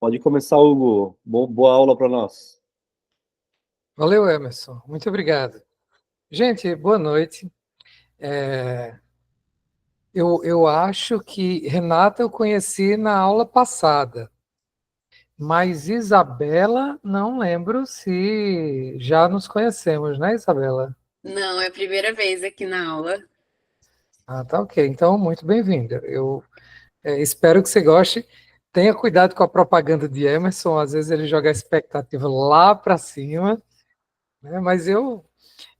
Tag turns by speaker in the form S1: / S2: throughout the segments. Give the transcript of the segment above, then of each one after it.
S1: Pode começar, Hugo. Boa aula para nós.
S2: Valeu, Emerson. Muito obrigado. Gente, boa noite. É, eu acho que Renata eu conheci na aula passada, mas Isabela não lembro se já nos conhecemos, né, Isabela?
S3: Não, é a primeira vez aqui na aula.
S2: Ah, tá ok. Então, muito bem-vinda. Eu espero que você goste. Tenha cuidado com a propaganda de Emerson, às vezes ele joga a expectativa lá para cima, né? Mas eu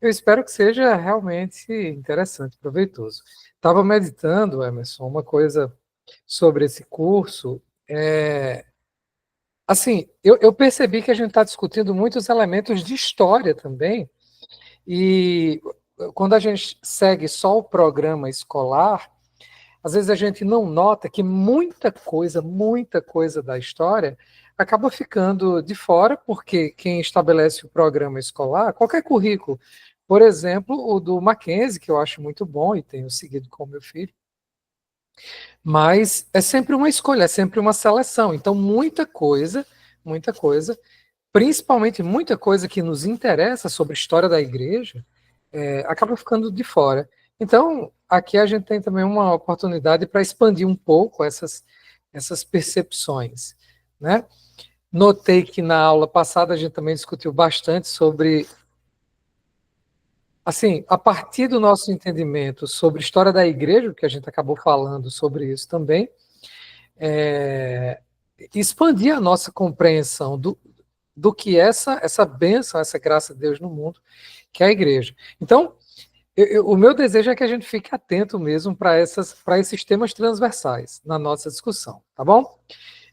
S2: espero que seja realmente interessante, proveitoso. Estava meditando, Emerson, uma coisa sobre esse curso. Assim, eu percebi que a gente está discutindo muitos elementos de história também, e quando a gente segue só o programa escolar, às vezes a gente não nota que muita coisa da história acaba ficando de fora, porque quem estabelece o programa escolar, qualquer currículo, por exemplo, o do Mackenzie, que eu acho muito bom e tenho seguido com meu filho, mas é sempre uma escolha, é sempre uma seleção. Então, muita coisa, principalmente muita coisa que nos interessa sobre a história da igreja, acaba ficando de fora. Então, aqui a gente tem também uma oportunidade para expandir um pouco essas percepções, né? Notei que na aula passada a gente também discutiu bastante sobre, assim, a partir do nosso entendimento sobre a história da igreja, que a gente acabou falando sobre isso também, é, expandir a nossa compreensão do que essa bênção, essa graça de Deus no mundo, que é a igreja. Então, o meu desejo é que a gente fique atento mesmo para esses temas transversais na nossa discussão, tá bom?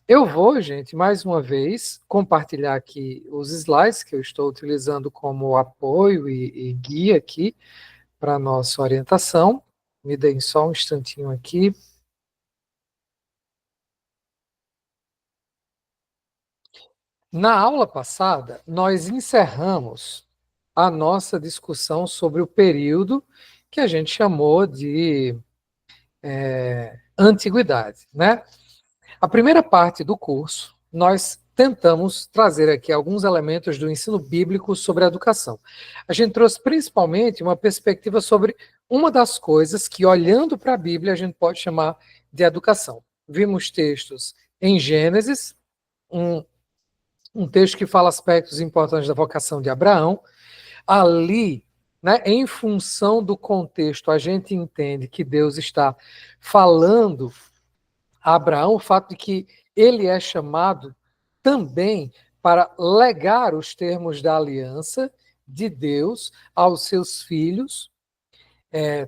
S2: Eu vou, gente, mais uma vez, compartilhar aqui os slides que eu estou utilizando como apoio e guia aqui para a nossa orientação. Me deem só um instantinho aqui. Na aula passada, nós encerramos a nossa discussão sobre o período que a gente chamou de antiguidade, né? A primeira parte do curso, nós tentamos trazer aqui alguns elementos do ensino bíblico sobre a educação. A gente trouxe principalmente uma perspectiva sobre uma das coisas que, olhando para a Bíblia, a gente pode chamar de educação. Vimos textos em Gênesis, um, um texto que fala aspectos importantes da vocação de Abraão. Ali, né, em função do contexto, a gente entende que Deus está falando a Abraão o fato de que ele é chamado também para legar os termos da aliança de Deus aos seus filhos,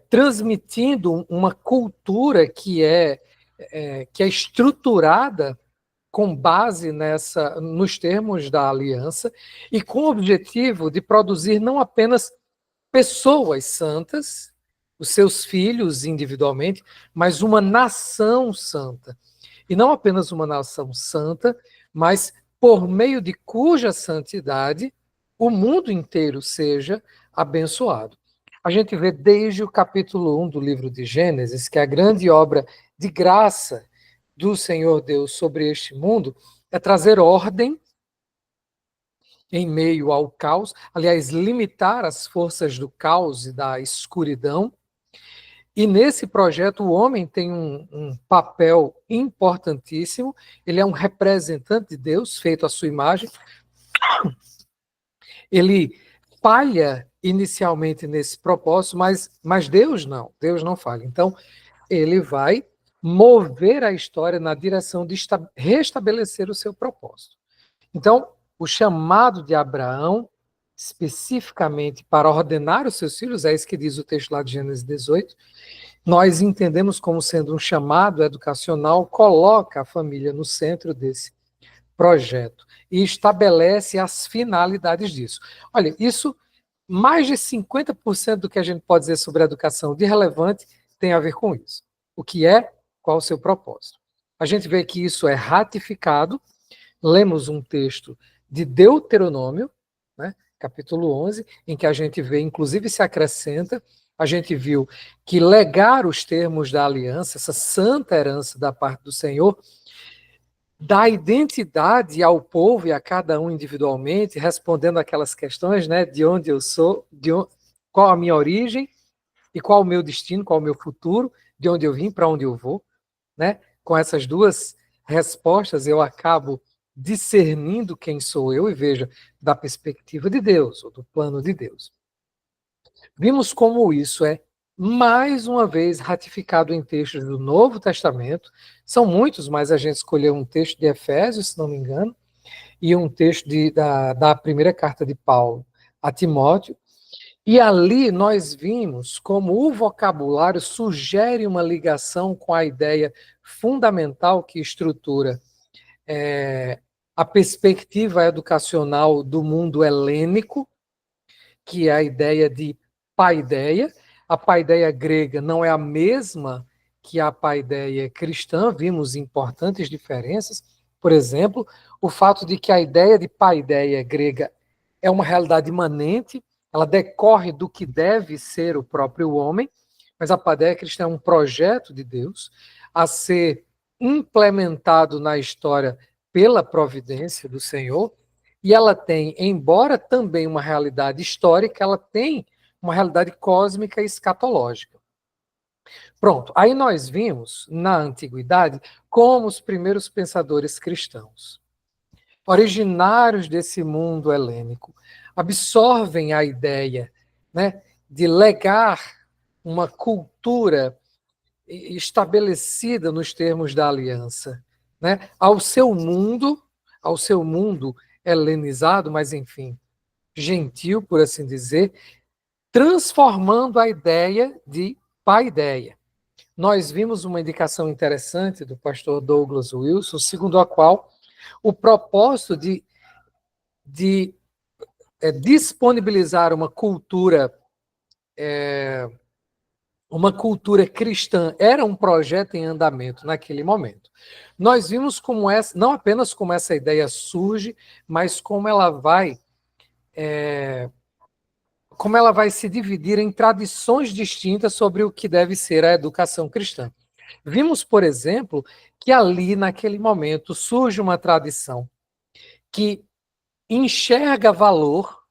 S2: transmitindo uma cultura que é estruturada com base nos termos da aliança e com o objetivo de produzir não apenas pessoas santas, os seus filhos individualmente, mas uma nação santa. E não apenas uma nação santa, mas por meio de cuja santidade o mundo inteiro seja abençoado. A gente vê desde o capítulo 1 do livro de Gênesis que a grande obra de graça do Senhor Deus sobre este mundo é trazer ordem em meio ao caos, aliás, limitar as forças do caos e da escuridão. E nesse projeto, o homem tem um papel importantíssimo, ele é um representante de Deus, feito à sua imagem. Ele falha inicialmente nesse propósito, mas Deus não falha. Então, ele vai mover a história na direção de restabelecer o seu propósito. Então, o chamado de Abraão, especificamente para ordenar os seus filhos, é isso que diz o texto lá de Gênesis 18, nós entendemos como sendo um chamado educacional, coloca a família no centro desse projeto e estabelece as finalidades disso. Olha, isso, mais de 50% do que a gente pode dizer sobre a educação de relevante tem a ver com isso. O que é, qual o seu propósito. A gente vê que isso é ratificado, lemos um texto de Deuteronômio, né, capítulo 11, em que a gente vê, inclusive se acrescenta, a gente viu que legar os termos da aliança, essa santa herança da parte do Senhor, dá identidade ao povo e a cada um individualmente, respondendo aquelas questões, né, de onde eu sou, qual a minha origem e qual o meu destino, qual o meu futuro, de onde eu vim, para onde eu vou, né? Com essas duas respostas eu acabo discernindo quem sou eu e veja da perspectiva de Deus, ou do plano de Deus. Vimos como isso é mais uma vez ratificado em textos do Novo Testamento. São muitos, mas a gente escolheu um texto de Efésios, se não me engano, e um texto da primeira carta de Paulo a Timóteo. E ali nós vimos como o vocabulário sugere uma ligação com a ideia fundamental que estrutura a perspectiva educacional do mundo helênico, que é a ideia de paideia. A paideia grega não é a mesma que a paideia cristã, vimos importantes diferenças. Por exemplo, o fato de que a ideia de paideia grega é uma realidade imanente, ela decorre do que deve ser o próprio homem, mas a paideia cristã é um projeto de Deus a ser implementado na história pela providência do Senhor, e ela tem, embora também uma realidade histórica, ela tem uma realidade cósmica e escatológica. Pronto, aí nós vimos, na antiguidade, como os primeiros pensadores cristãos, originários desse mundo helênico, absorvem a ideia, né, de legar uma cultura estabelecida nos termos da aliança, né, ao seu mundo helenizado, mas enfim, gentil, por assim dizer, transformando a ideia de paideia. Nós vimos uma indicação interessante do pastor Douglas Wilson, segundo a qual o propósito de disponibilizar uma cultura cristã era um projeto em andamento naquele momento. Nós vimos como essa, não apenas como essa ideia surge, mas como ela vai se dividir em tradições distintas sobre o que deve ser a educação cristã. Vimos, por exemplo, que ali, naquele momento, surge uma tradição que enxerga valor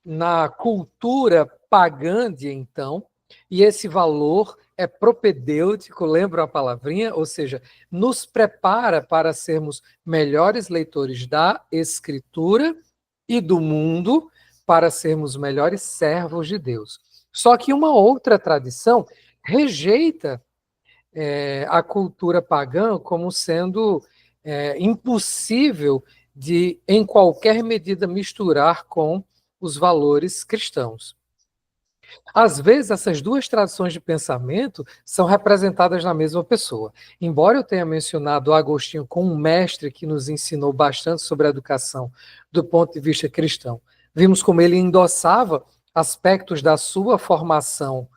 S2: na cultura pagã de então, e esse valor é propedêutico, lembra a palavrinha? Ou seja, nos prepara para sermos melhores leitores da Escritura e do mundo, para sermos melhores servos de Deus. Só que uma outra tradição rejeita a cultura pagã como sendo impossível de, em qualquer medida, misturar com os valores cristãos. Às vezes, essas duas tradições de pensamento são representadas na mesma pessoa. Embora eu tenha mencionado Agostinho como um mestre que nos ensinou bastante sobre a educação do ponto de vista cristão, vimos como ele endossava aspectos da sua formação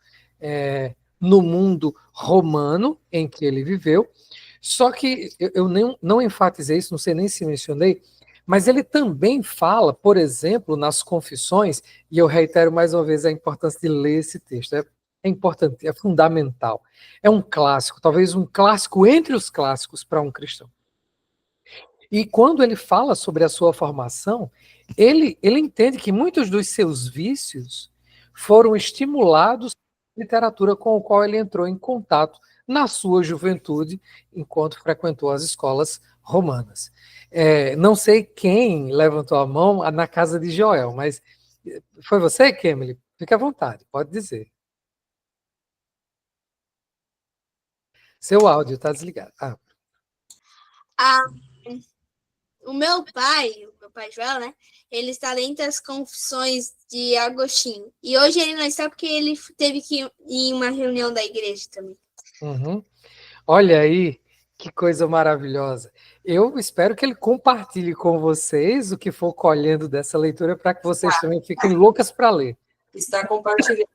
S2: no mundo romano em que ele viveu. Só que eu não enfatizei isso, não sei nem se mencionei, mas ele também fala, por exemplo, nas Confissões, e eu reitero mais uma vez a importância de ler esse texto. É importante, é fundamental. É um clássico, talvez um clássico entre os clássicos para um cristão. E quando ele fala sobre a sua formação, ele entende que muitos dos seus vícios foram estimulados pela literatura com a qual ele entrou em contato na sua juventude, enquanto frequentou as escolas romanas. Não sei quem levantou a mão na casa de Joel, mas foi você, Kemily? Fique à vontade, pode dizer. Seu áudio está desligado.
S4: O meu pai Joel, né? Ele está lendo as Confissões de Agostinho. E hoje ele não está porque ele teve que ir em uma reunião da igreja também.
S2: Uhum. Olha aí, que coisa maravilhosa. Eu espero que ele compartilhe com vocês o que for colhendo dessa leitura para que vocês também fiquem loucas para ler.
S4: Está compartilhando.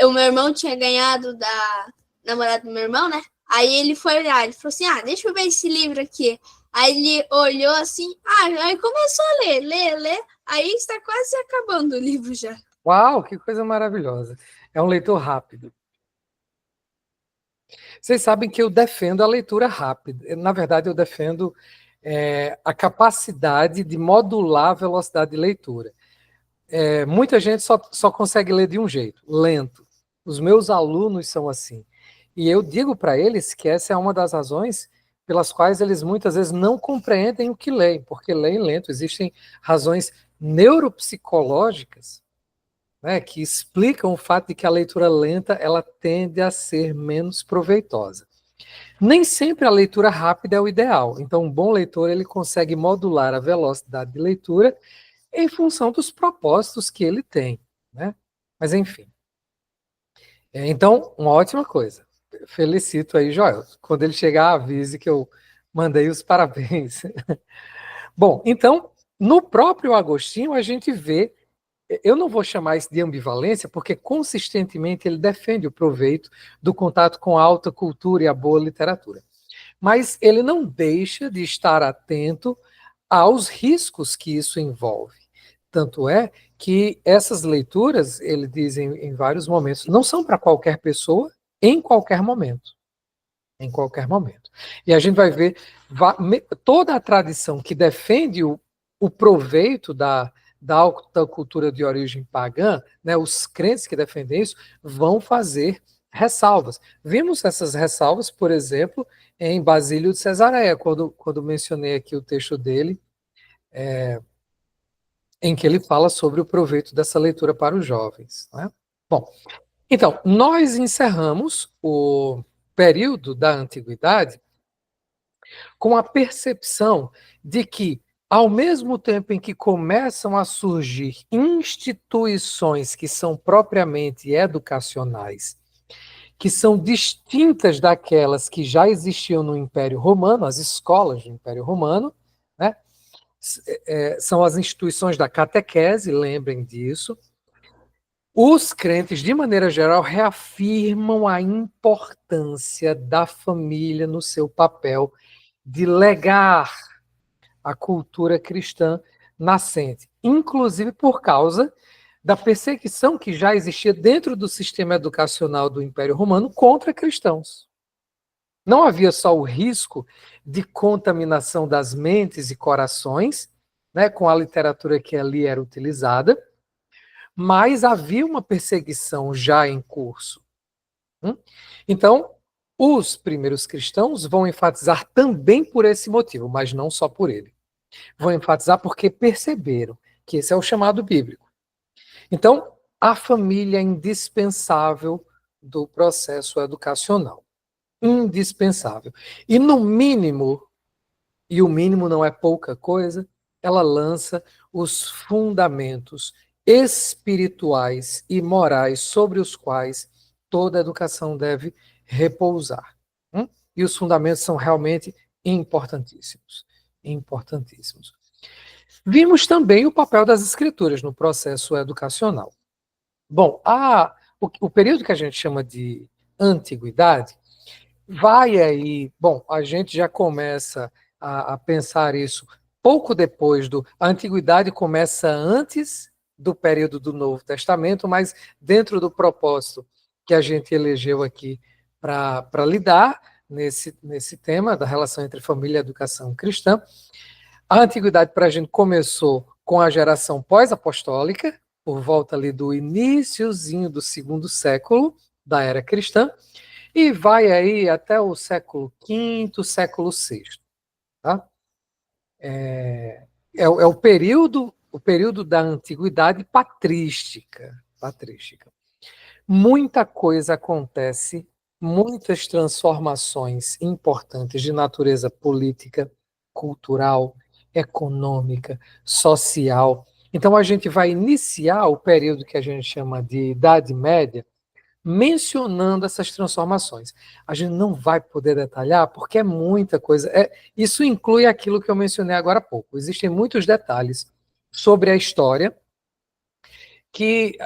S4: O meu irmão tinha ganhado da namorada do meu irmão, né? Aí ele foi olhar, ele falou assim, deixa eu ver esse livro aqui. Aí ele olhou assim, aí começou a ler, aí está quase acabando o livro já.
S2: Uau, que coisa maravilhosa. É um leitor rápido. Vocês sabem que eu defendo a leitura rápida. Na verdade, eu defendo a capacidade de modular a velocidade de leitura. Muita gente só consegue ler de um jeito, lento. Os meus alunos são assim. E eu digo para eles que essa é uma das razões pelas quais eles muitas vezes não compreendem o que leem, porque leem lento. Existem razões neuropsicológicas, né, que explicam o fato de que a leitura lenta ela tende a ser menos proveitosa. Nem sempre a leitura rápida é o ideal. Então, um bom leitor ele consegue modular a velocidade de leitura em função dos propósitos que ele tem, né? Mas, enfim. Então, uma ótima coisa. Felicito aí, Joel. Quando ele chegar, avise que eu mandei os parabéns. Bom, então, no próprio Agostinho, a gente vê, eu não vou chamar isso de ambivalência, porque consistentemente ele defende o proveito do contato com a alta cultura e a boa literatura. Mas ele não deixa de estar atento aos riscos que isso envolve. Tanto é que essas leituras, ele diz em vários momentos, não são para qualquer pessoa, em qualquer momento. Em qualquer momento. E a gente vai ver toda a tradição que defende o proveito da alta cultura de origem pagã, né, os crentes que defendem isso, vão fazer ressalvas. Vimos essas ressalvas, por exemplo, em Basílio de Cesareia, quando mencionei aqui o texto dele, em que ele fala sobre o proveito dessa leitura para os jovens. Né? Bom, então, nós encerramos o período da antiguidade com a percepção de que, ao mesmo tempo em que começam a surgir instituições que são propriamente educacionais, que são distintas daquelas que já existiam no Império Romano, as escolas do Império Romano, né? São as instituições da catequese, lembrem disso. Os crentes, de maneira geral, reafirmam a importância da família no seu papel de legar a cultura cristã nascente, inclusive por causa da perseguição que já existia dentro do sistema educacional do Império Romano contra cristãos. Não havia só o risco de contaminação das mentes e corações, né, com a literatura que ali era utilizada, mas havia uma perseguição já em curso. Então, os primeiros cristãos vão enfatizar também por esse motivo, mas não só por ele. Vão enfatizar porque perceberam que esse é o chamado bíblico. Então, a família é indispensável do processo educacional. Indispensável. E no mínimo, e o mínimo não é pouca coisa, ela lança os fundamentos espirituais e morais sobre os quais toda educação deve repousar. E os fundamentos são realmente importantíssimos. Importantíssimos. Vimos também o papel das escrituras no processo educacional. Bom, o período que a gente chama de antiguidade vai aí, bom, a gente já começa a pensar isso pouco depois a antiguidade começa antes do período do Novo Testamento, mas dentro do propósito que a gente elegeu aqui para lidar nesse tema da relação entre família e educação cristã. A antiguidade para a gente começou com a geração pós-apostólica, por volta ali do iniciozinho do 2º século da era cristã, e vai aí até o século V, século VI. Tá? É o período da antiguidade patrística. Muita coisa acontece, muitas transformações importantes de natureza política, cultural, econômica, social. Então a gente vai iniciar o período que a gente chama de Idade Média, mencionando essas transformações. A gente não vai poder detalhar, porque é muita coisa. Isso inclui aquilo que eu mencionei agora há pouco. Existem muitos detalhes sobre a história que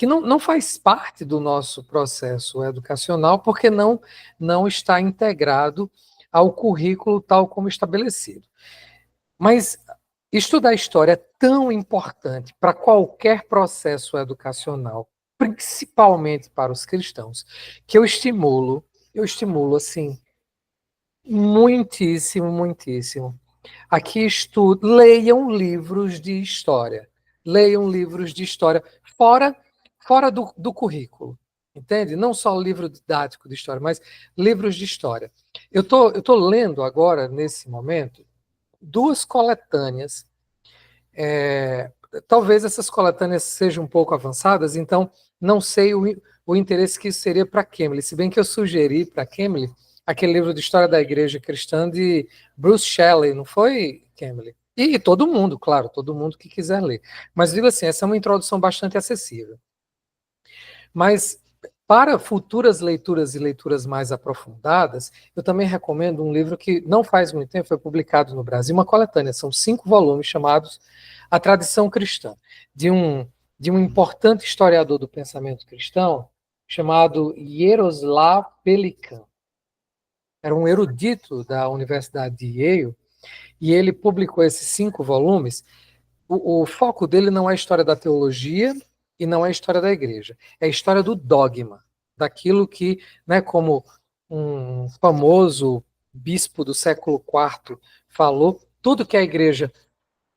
S2: não faz parte do nosso processo educacional, porque não está integrado ao currículo tal como estabelecido. Mas estudar a história é tão importante para qualquer processo educacional, principalmente para os cristãos, que eu estimulo eu estimulo, assim, muitíssimo, muitíssimo. Aqui leiam livros de história. Leiam livros de história fora do currículo. Entende? Não só o livro didático de história, mas livros de história. Eu tô lendo agora, nesse momento, duas coletâneas. Talvez essas coletâneas sejam um pouco avançadas, então não sei o interesse que isso seria para Kemley, se bem que eu sugeri para Kemley aquele livro de História da Igreja Cristã de Bruce Shelley, não foi, Kemley? E todo mundo, claro, todo mundo que quiser ler. Mas digo assim, essa é uma introdução bastante acessível. Mas para futuras leituras e leituras mais aprofundadas, eu também recomendo um livro que não faz muito tempo foi publicado no Brasil, uma coletânea, são 5 volumes chamados A Tradição Cristã, de um importante historiador do pensamento cristão chamado Jaroslav Pelikan. Era um erudito da Universidade de Yale, e ele publicou esses 5 volumes. O foco dele não é a história da teologia e não é a história da igreja, é a história do dogma, daquilo que, né, como um famoso bispo do século IV falou, tudo que a igreja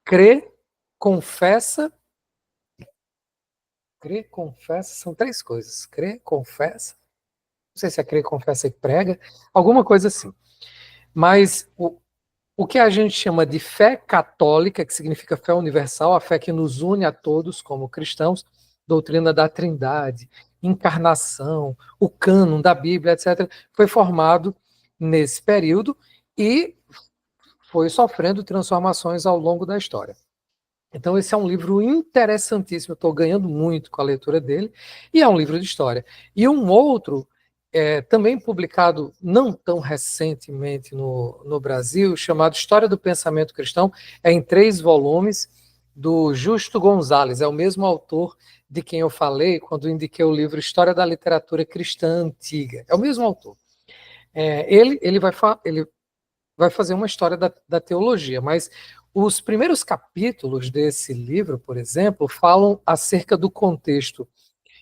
S2: crê, confessa, são 3 coisas, crê, confessa, não sei se é crê, confessa e prega, alguma coisa assim. Mas o que a gente chama de fé católica, que significa fé universal, a fé que nos une a todos como cristãos, doutrina da Trindade, encarnação, o cânon da Bíblia, etc., foi formado nesse período e foi sofrendo transformações ao longo da história. Então, esse é um livro interessantíssimo, eu estou ganhando muito com a leitura dele, e é um livro de história. E um outro, também publicado não tão recentemente no Brasil, chamado História do Pensamento Cristão, é em 3 volumes, do Justo Gonzalez, é o mesmo autor de quem eu falei quando indiquei o livro História da Literatura Cristã Antiga, é o mesmo autor. Ele vai fazer uma história da teologia, mas os primeiros capítulos desse livro, por exemplo, falam acerca do contexto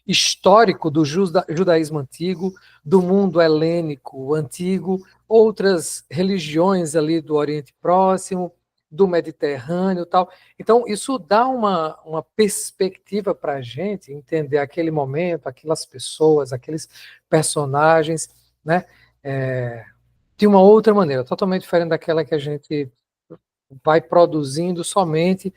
S2: histórico do judaísmo antigo, do mundo helênico antigo, outras religiões ali do Oriente Próximo, do Mediterrâneo e tal. Então, isso dá uma perspectiva para a gente entender aquele momento, aquelas pessoas, aqueles personagens, né? De uma outra maneira, totalmente diferente daquela que a gente vai produzindo somente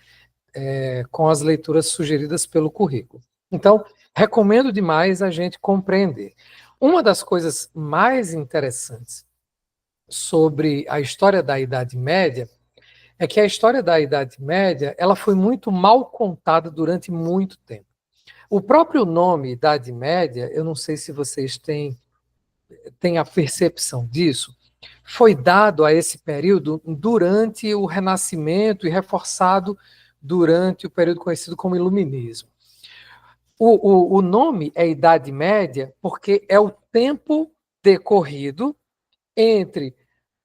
S2: com as leituras sugeridas pelo currículo. Então, recomendo demais a gente compreender. Uma das coisas mais interessantes sobre a história da Idade Média é que a história da Idade Média ela foi muito mal contada durante muito tempo. O próprio nome Idade Média, eu não sei se vocês têm a percepção disso, foi dado a esse período durante o Renascimento e reforçado durante o período conhecido como Iluminismo. O nome é Idade Média porque é o tempo decorrido entre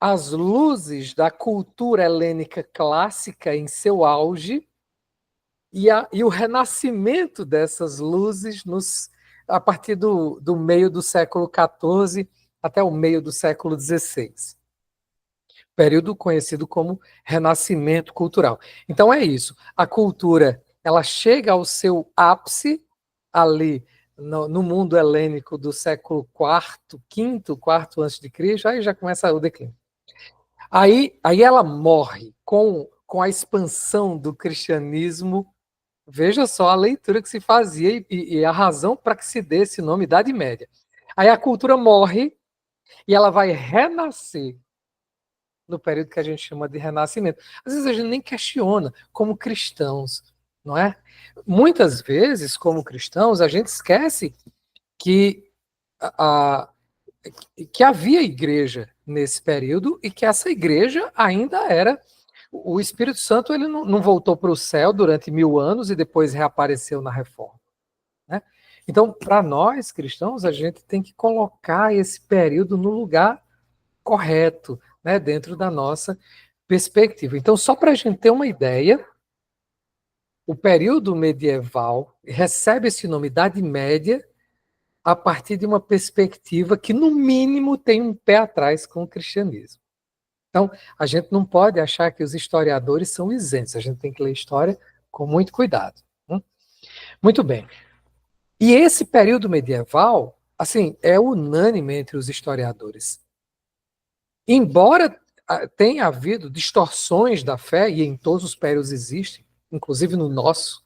S2: as luzes da cultura helênica clássica em seu auge e o renascimento dessas luzes a partir do meio do século XIV até o meio do século XVI. Período conhecido como Renascimento Cultural. Então é isso. A cultura ela chega ao seu ápice ali no mundo helênico do século V a.C., aí já começa o declínio. Aí ela morre com a expansão do cristianismo. Veja só a leitura que se fazia e a razão para que se dê esse nome Idade Média. Aí a cultura morre e ela vai renascer no período que a gente chama de Renascimento. Às vezes a gente nem questiona como cristãos, não é? Muitas vezes, como cristãos, a gente esquece que havia igreja nesse período e que essa igreja ainda era... O Espírito Santo ele não voltou para o céu durante 1000 anos e depois reapareceu na Reforma, né? Então, para nós cristãos, a gente tem que colocar esse período no lugar correto, né, dentro da nossa perspectiva. Então, só para a gente ter uma ideia, o período medieval recebe esse nome Idade Média a partir de uma perspectiva que, no mínimo, tem um pé atrás com o cristianismo. Então, a gente não pode achar que os historiadores são isentos, a gente tem que ler história com muito cuidado. Muito bem. E esse período medieval, assim, é unânime entre os historiadores. Embora tenha havido distorções da fé, e em todos os períodos existem, inclusive no nosso,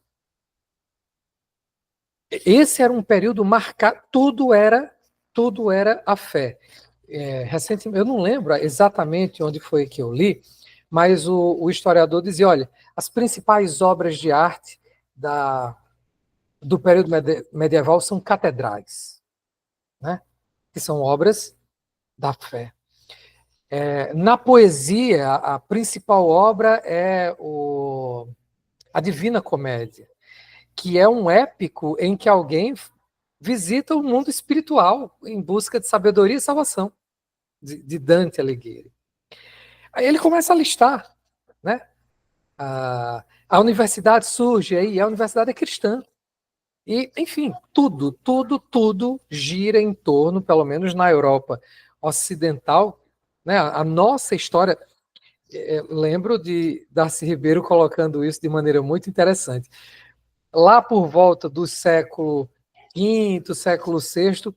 S2: esse era um período marcado, tudo era a fé. Recentemente, eu não lembro exatamente onde foi que eu li, mas o historiador dizia, olha, as principais obras de arte do período medieval são catedrais, né? Que são obras da fé. Na poesia, a principal obra é a Divina Comédia, que é um épico em que alguém visita o mundo espiritual em busca de sabedoria e salvação, de Dante Alighieri. Aí ele começa a listar, né? A universidade surge aí, a universidade é cristã. E, enfim, tudo gira em torno, pelo menos na Europa ocidental, né? A nossa história, lembro de Darcy Ribeiro colocando isso de maneira muito interessante. Lá por volta do século V, século VI,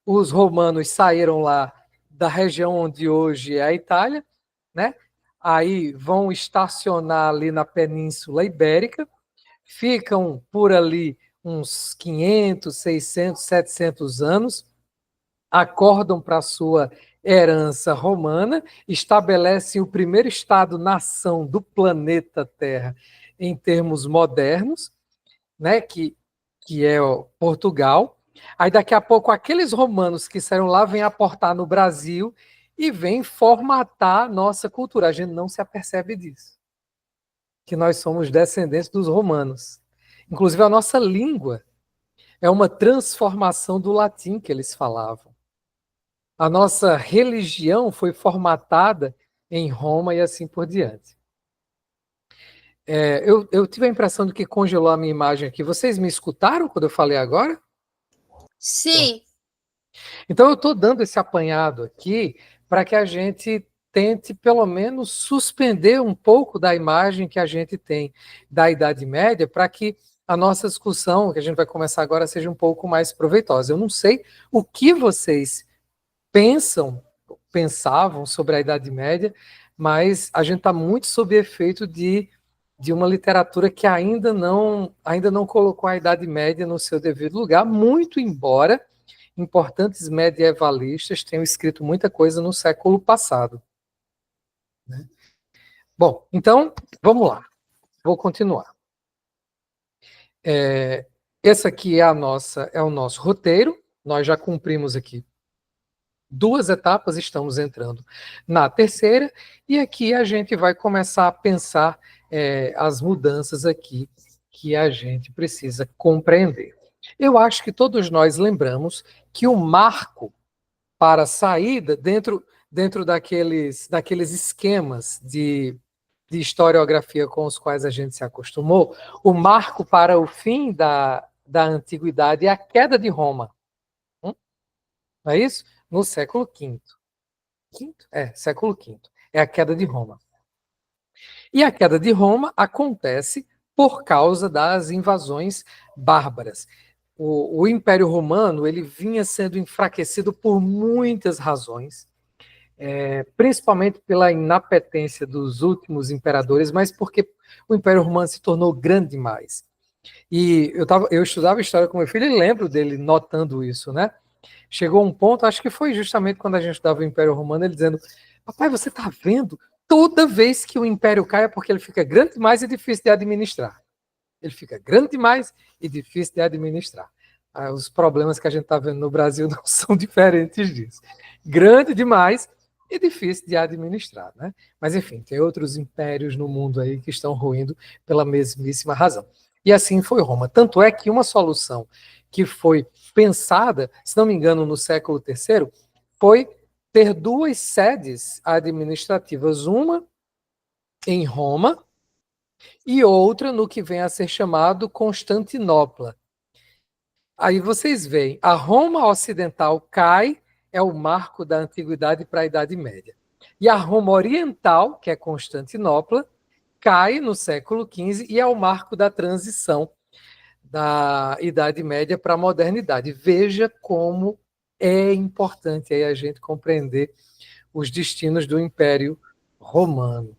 S2: os romanos saíram lá da região onde hoje é a Itália, né? Aí vão estacionar ali na Península Ibérica, ficam por ali uns 500, 600, 700 anos, acordam para a sua herança romana, estabelecem o primeiro Estado-nação do planeta Terra em termos modernos, né, que é Portugal. Aí daqui a pouco aqueles romanos que saíram lá vêm aportar no Brasil e vêm formatar nossa cultura. A gente não se apercebe disso, que nós somos descendentes dos romanos. Inclusive a nossa língua é uma transformação do latim que eles falavam. A nossa religião foi formatada em Roma e assim por diante. Eu tive a impressão de que congelou a minha imagem aqui. Vocês me escutaram quando eu falei agora?
S4: Sim.
S2: Então eu estou dando esse apanhado aqui para que a gente tente, pelo menos, suspender um pouco da imagem que a gente tem da Idade Média, para que a nossa discussão, que a gente vai começar agora, seja um pouco mais proveitosa. Eu não sei o que vocês pensavam sobre a Idade Média, mas a gente está muito sob efeito de uma literatura que ainda não colocou a Idade Média no seu devido lugar, muito embora importantes medievalistas tenham escrito muita coisa no século passado. Né? Bom, então, vamos lá. Vou continuar. Esse aqui é o nosso roteiro. Nós já cumprimos aqui 2 etapas, estamos entrando na terceira, e aqui a gente vai começar a pensar as mudanças aqui que a gente precisa compreender. Eu acho que todos nós lembramos que o marco para a saída, dentro daqueles esquemas de historiografia com os quais a gente se acostumou, o marco para o fim da antiguidade é a queda de Roma. Não é isso? No século V. Século V. É a queda de Roma. E a queda de Roma acontece por causa das invasões bárbaras. O Império Romano ele vinha sendo enfraquecido por muitas razões, principalmente pela inapetência dos últimos imperadores, mas porque o Império Romano se tornou grande demais. E eu estudava história com meu filho e lembro dele notando isso, né? Chegou um ponto, acho que foi justamente quando a gente estudava o Império Romano, ele dizendo, papai, você está vendo? Toda vez que o Império cai é porque ele fica grande demais e difícil de administrar. Ele fica grande demais e difícil de administrar. Os problemas que a gente está vendo no Brasil não são diferentes disso. Grande demais e difícil de administrar, né? Mas, enfim, tem outros impérios no mundo aí que estão ruindo pela mesmíssima razão. E assim foi Roma. Tanto é que uma solução que foi pensada, se não me engano, no século III, foi ter 2 sedes administrativas, uma em Roma e outra no que vem a ser chamado Constantinopla. aí vocês veem, a Roma ocidental cai, é o marco da antiguidade para a Idade Média. E a Roma oriental, que é Constantinopla, cai no século XV e é o marco da transição da Idade Média para a modernidade. Veja como é importante aí a gente compreender os destinos do Império Romano.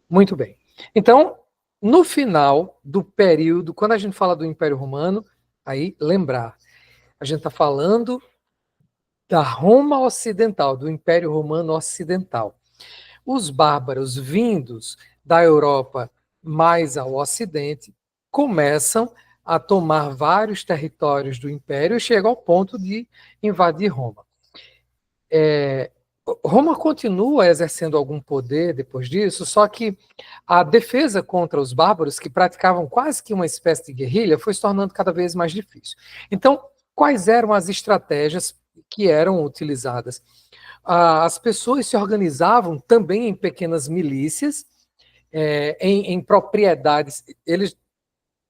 S2: Muito bem. Então, no final do período, quando a gente fala do Império Romano, aí lembrar, a gente está falando da Roma Ocidental, do Império Romano Ocidental. Os bárbaros vindos da Europa mais ao Ocidente começam a tomar vários territórios do Império e chegam ao ponto de invadir Roma. Roma continua exercendo algum poder depois disso, só que a defesa contra os bárbaros, que praticavam quase que uma espécie de guerrilha, foi se tornando cada vez mais difícil. Então, quais eram as estratégias que eram utilizadas? As pessoas se organizavam também em pequenas milícias, em propriedades.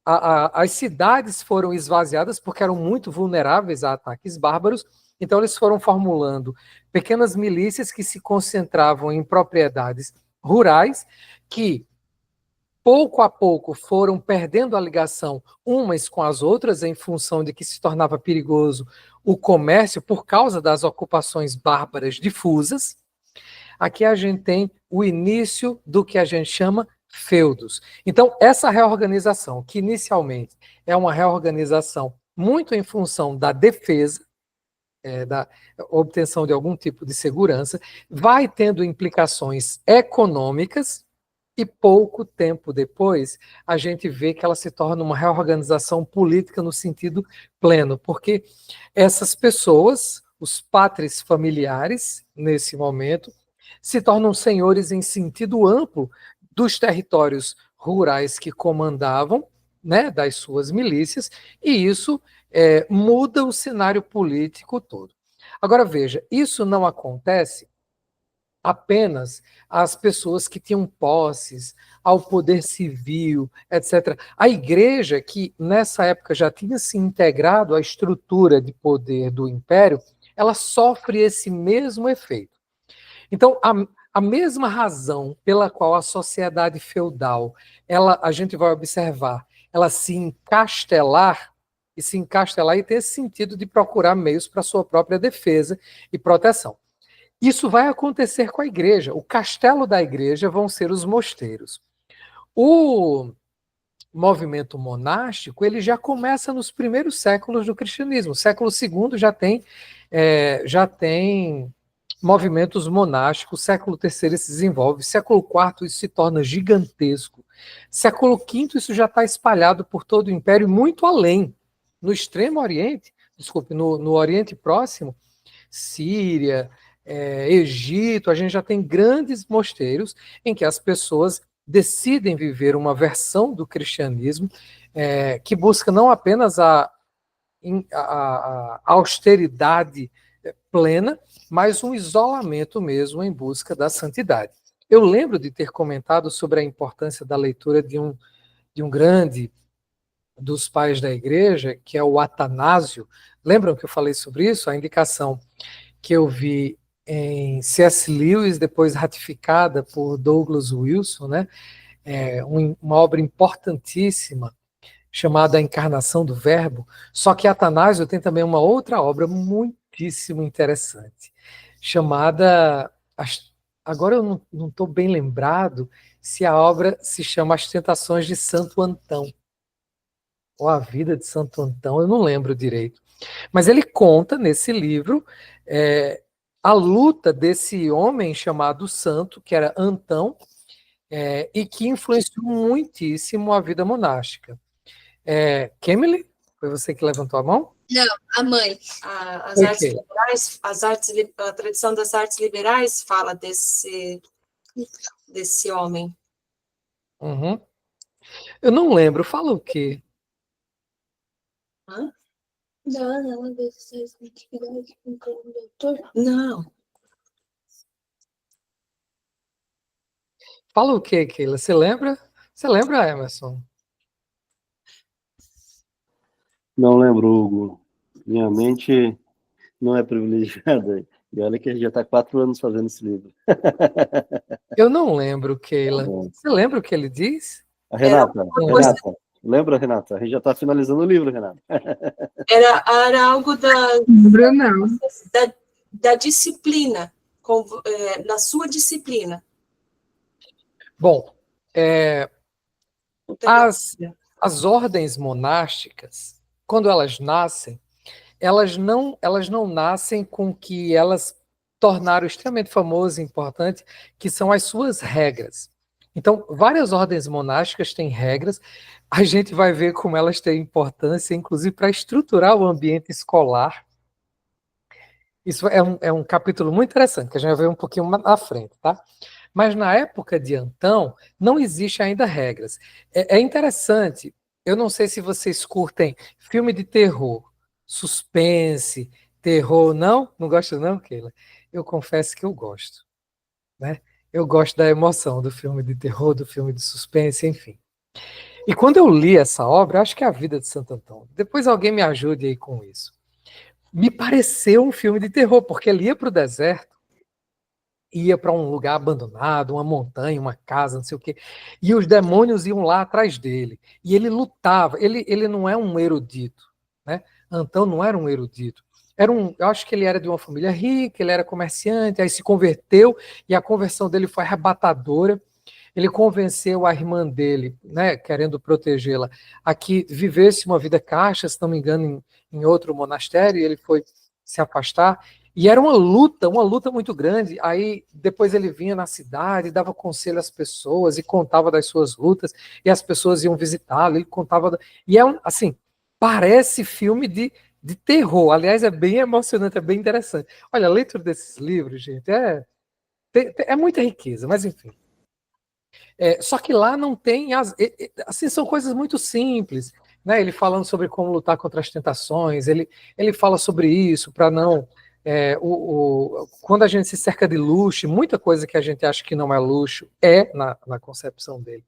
S2: As cidades foram esvaziadas porque eram muito vulneráveis a ataques bárbaros, então eles foram formulando pequenas milícias que se concentravam em propriedades rurais, que pouco a pouco foram perdendo a ligação umas com as outras em função de que se tornava perigoso o comércio por causa das ocupações bárbaras difusas. Aqui a gente tem o início do que a gente chama feudos. Então, essa reorganização, que inicialmente é uma reorganização muito em função da defesa, da obtenção de algum tipo de segurança, vai tendo implicações econômicas, e pouco tempo depois, a gente vê que ela se torna uma reorganização política no sentido pleno, porque essas pessoas, os pátres familiares, nesse momento, se tornam senhores em sentido amplo dos territórios rurais que comandavam, né, das suas milícias, e isso muda o cenário político todo. Agora veja, isso não acontece apenas às pessoas que tinham posses, ao poder civil, etc. A igreja, que nessa época já tinha se integrado à estrutura de poder do império, ela sofre esse mesmo efeito. Então, a mesma razão pela qual a sociedade feudal, a gente vai observar, ela se encastelar e ter esse sentido de procurar meios para sua própria defesa e proteção. Isso vai acontecer com a igreja. O castelo da igreja vão ser os mosteiros. O movimento monástico ele já começa nos primeiros séculos do cristianismo. O século II já tem movimentos monásticos. Século III se desenvolve. Século IV isso se torna gigantesco. Século V isso já está espalhado por todo o império, muito além. No Extremo Oriente, no Oriente Próximo, Síria, Egito, a gente já tem grandes mosteiros em que as pessoas decidem viver uma versão do cristianismo que busca não apenas a austeridade plena, mas um isolamento mesmo em busca da santidade. Eu lembro de ter comentado sobre a importância da leitura de um grande dos pais da igreja, que é o Atanásio. Lembram que eu falei sobre isso? A indicação que eu vi em C.S. Lewis, depois ratificada por Douglas Wilson, né? Uma obra importantíssima chamada A Encarnação do Verbo. Só que Atanásio tem também uma outra obra muitíssimo interessante, chamada... Agora eu não estou bem lembrado se a obra se chama As Tentações de Santo Antão, ou A Vida de Santo Antão, eu não lembro direito. Mas ele conta nesse livro a luta desse homem chamado Santo, que era Antão, e que influenciou muitíssimo a vida monástica. Kemily, foi você que levantou a mão?
S4: Não, a mãe.
S5: As artes liberais, a tradição das artes liberais fala desse homem.
S2: Uhum. Eu não lembro, fala o quê?
S5: Hã?
S4: Não.
S2: Fala o quê, Keila? Você lembra? Você lembra, Emerson?
S1: Não lembro, Hugo. Minha mente não é privilegiada. E olha que a gente já está 4 anos fazendo esse livro.
S2: Eu não lembro, Keila.
S1: Bom.
S2: Você lembra o que ele diz?
S1: A Renata,
S5: coisa-
S1: Renata, lembra, Renata? A gente já está finalizando o livro, Renata.
S5: Era algo
S3: Lembro não.
S5: da disciplina, na sua disciplina.
S2: Bom,
S5: Não tem
S2: as ordens monásticas, quando elas nascem, elas não nascem com que elas tornaram extremamente famoso e importante, que são as suas regras. Então, várias ordens monásticas têm regras, a gente vai ver como elas têm importância, inclusive para estruturar o ambiente escolar. Isso é um capítulo muito interessante, que a gente vai ver um pouquinho na frente, tá? Mas na época de Antão, não existe ainda regras. É interessante, eu não sei se vocês curtem filme de terror, suspense, terror, não? Não gosta não, Keila? Eu confesso que eu gosto, né? Eu gosto da emoção do filme de terror, do filme de suspense, enfim. E quando eu li essa obra, eu acho que é a vida de Santo Antão. Depois alguém me ajude aí com isso. Me pareceu um filme de terror, porque ele ia para o deserto, ia para um lugar abandonado, uma montanha, uma casa, não sei o quê, e os demônios iam lá atrás dele. E ele lutava. Ele não é um erudito, né? Antão não era um erudito. Eu acho que ele era de uma família rica, ele era comerciante, aí se converteu, e a conversão dele foi arrebatadora. Ele convenceu a irmã dele, né, querendo protegê-la, a que vivesse uma vida caixa, se não me engano, em outro monastério, e ele foi se afastar. E era uma luta muito grande. Aí depois ele vinha na cidade, dava conselho às pessoas e contava das suas lutas, e as pessoas iam visitá-lo, ele contava. E assim, parece filme de terror. Aliás, é bem emocionante, é bem interessante. Olha, a leitura desses livros, gente, é muita riqueza, mas enfim. Só que lá não tem assim, são coisas muito simples, né? Ele falando sobre como lutar contra as tentações, ele fala sobre isso para não quando a gente se cerca de luxo, muita coisa que a gente acha que não é luxo na concepção dele.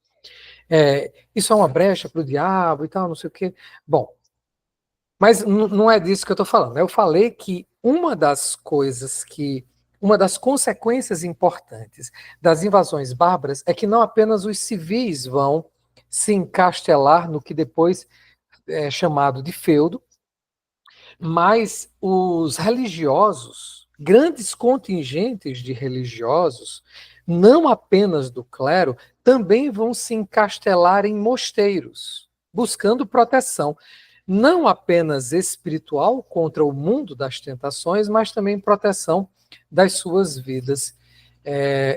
S2: Isso é uma brecha para o diabo e tal, não sei o quê. Bom, mas não é disso que eu estou falando. Eu falei que uma das consequências importantes das invasões bárbaras é que não apenas os civis vão se encastelar no que depois é chamado de feudo, mas os religiosos, grandes contingentes de religiosos, não apenas do clero, também vão se encastelar em mosteiros, buscando proteção, não apenas espiritual contra o mundo das tentações, mas também proteção das suas vidas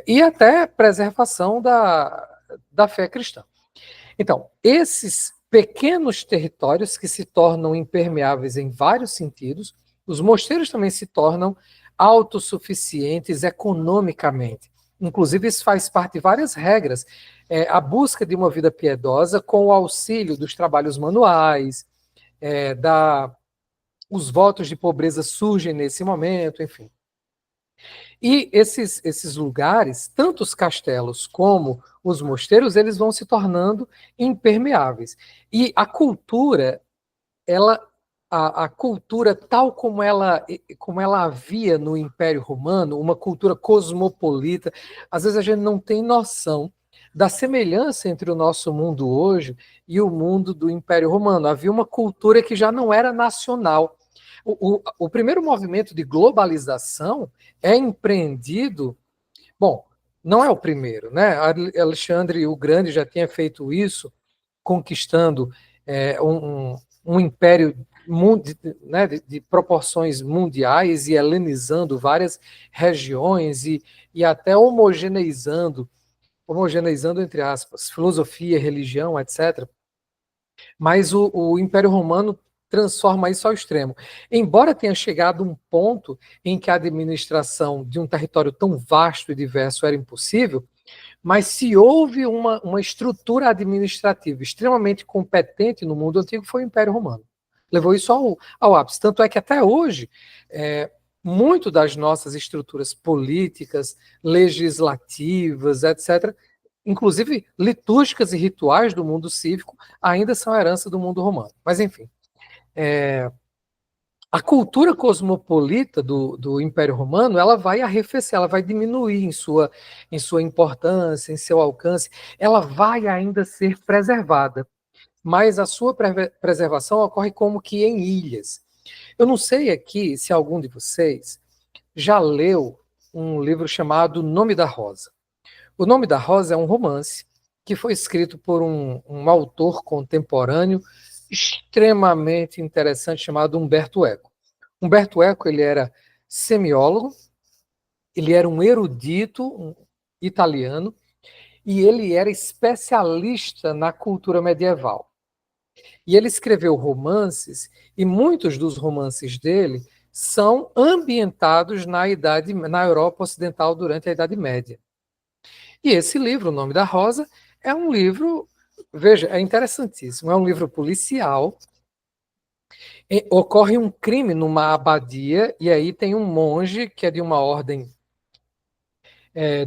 S2: e até preservação da fé cristã. Então, esses pequenos territórios que se tornam impermeáveis em vários sentidos, os mosteiros também se tornam autossuficientes economicamente. Inclusive, isso faz parte de várias regras. A busca de uma vida piedosa com o auxílio dos trabalhos manuais, os votos de pobreza surgem nesse momento, enfim. E esses lugares, tanto os castelos como os mosteiros, eles vão se tornando impermeáveis. E a cultura, a cultura tal como ela havia no Império Romano, uma cultura cosmopolita, às vezes a gente não tem noção da semelhança entre o nosso mundo hoje e o mundo do Império Romano. Havia uma cultura que já não era nacional. O primeiro movimento de globalização é empreendido. Bom, não é o primeiro, né? Alexandre o Grande já tinha feito isso, conquistando um império né, de proporções mundiais e helenizando várias regiões e até homogeneizando, entre aspas, filosofia, religião, etc. Mas o Império Romano transforma isso ao extremo. Embora tenha chegado um ponto em que a administração de um território tão vasto e diverso era impossível, mas se houve uma estrutura administrativa extremamente competente no mundo antigo, foi o Império Romano. Levou isso ao ápice. Tanto é que até hoje, muito das nossas estruturas políticas, legislativas, etc., inclusive litúrgicas e rituais do mundo cívico, ainda são herança do mundo romano. Mas, enfim, a cultura cosmopolita do Império Romano, ela vai arrefecer, ela vai diminuir em sua importância, em seu alcance, ela vai ainda ser preservada, mas a sua preservação ocorre como que em ilhas. Eu não sei aqui se algum de vocês já leu um livro chamado Nome da Rosa. O Nome da Rosa é um romance que foi escrito por um autor contemporâneo extremamente interessante chamado Umberto Eco. Umberto Eco, ele era semiólogo, ele era um erudito italiano e ele era especialista na cultura medieval. E ele escreveu romances e muitos dos romances dele são ambientados na Europa Ocidental durante a Idade Média. E esse livro, O Nome da Rosa, é um livro, veja, é interessantíssimo, é um livro policial. Ocorre um crime numa abadia, e aí tem um monge, que é de uma ordem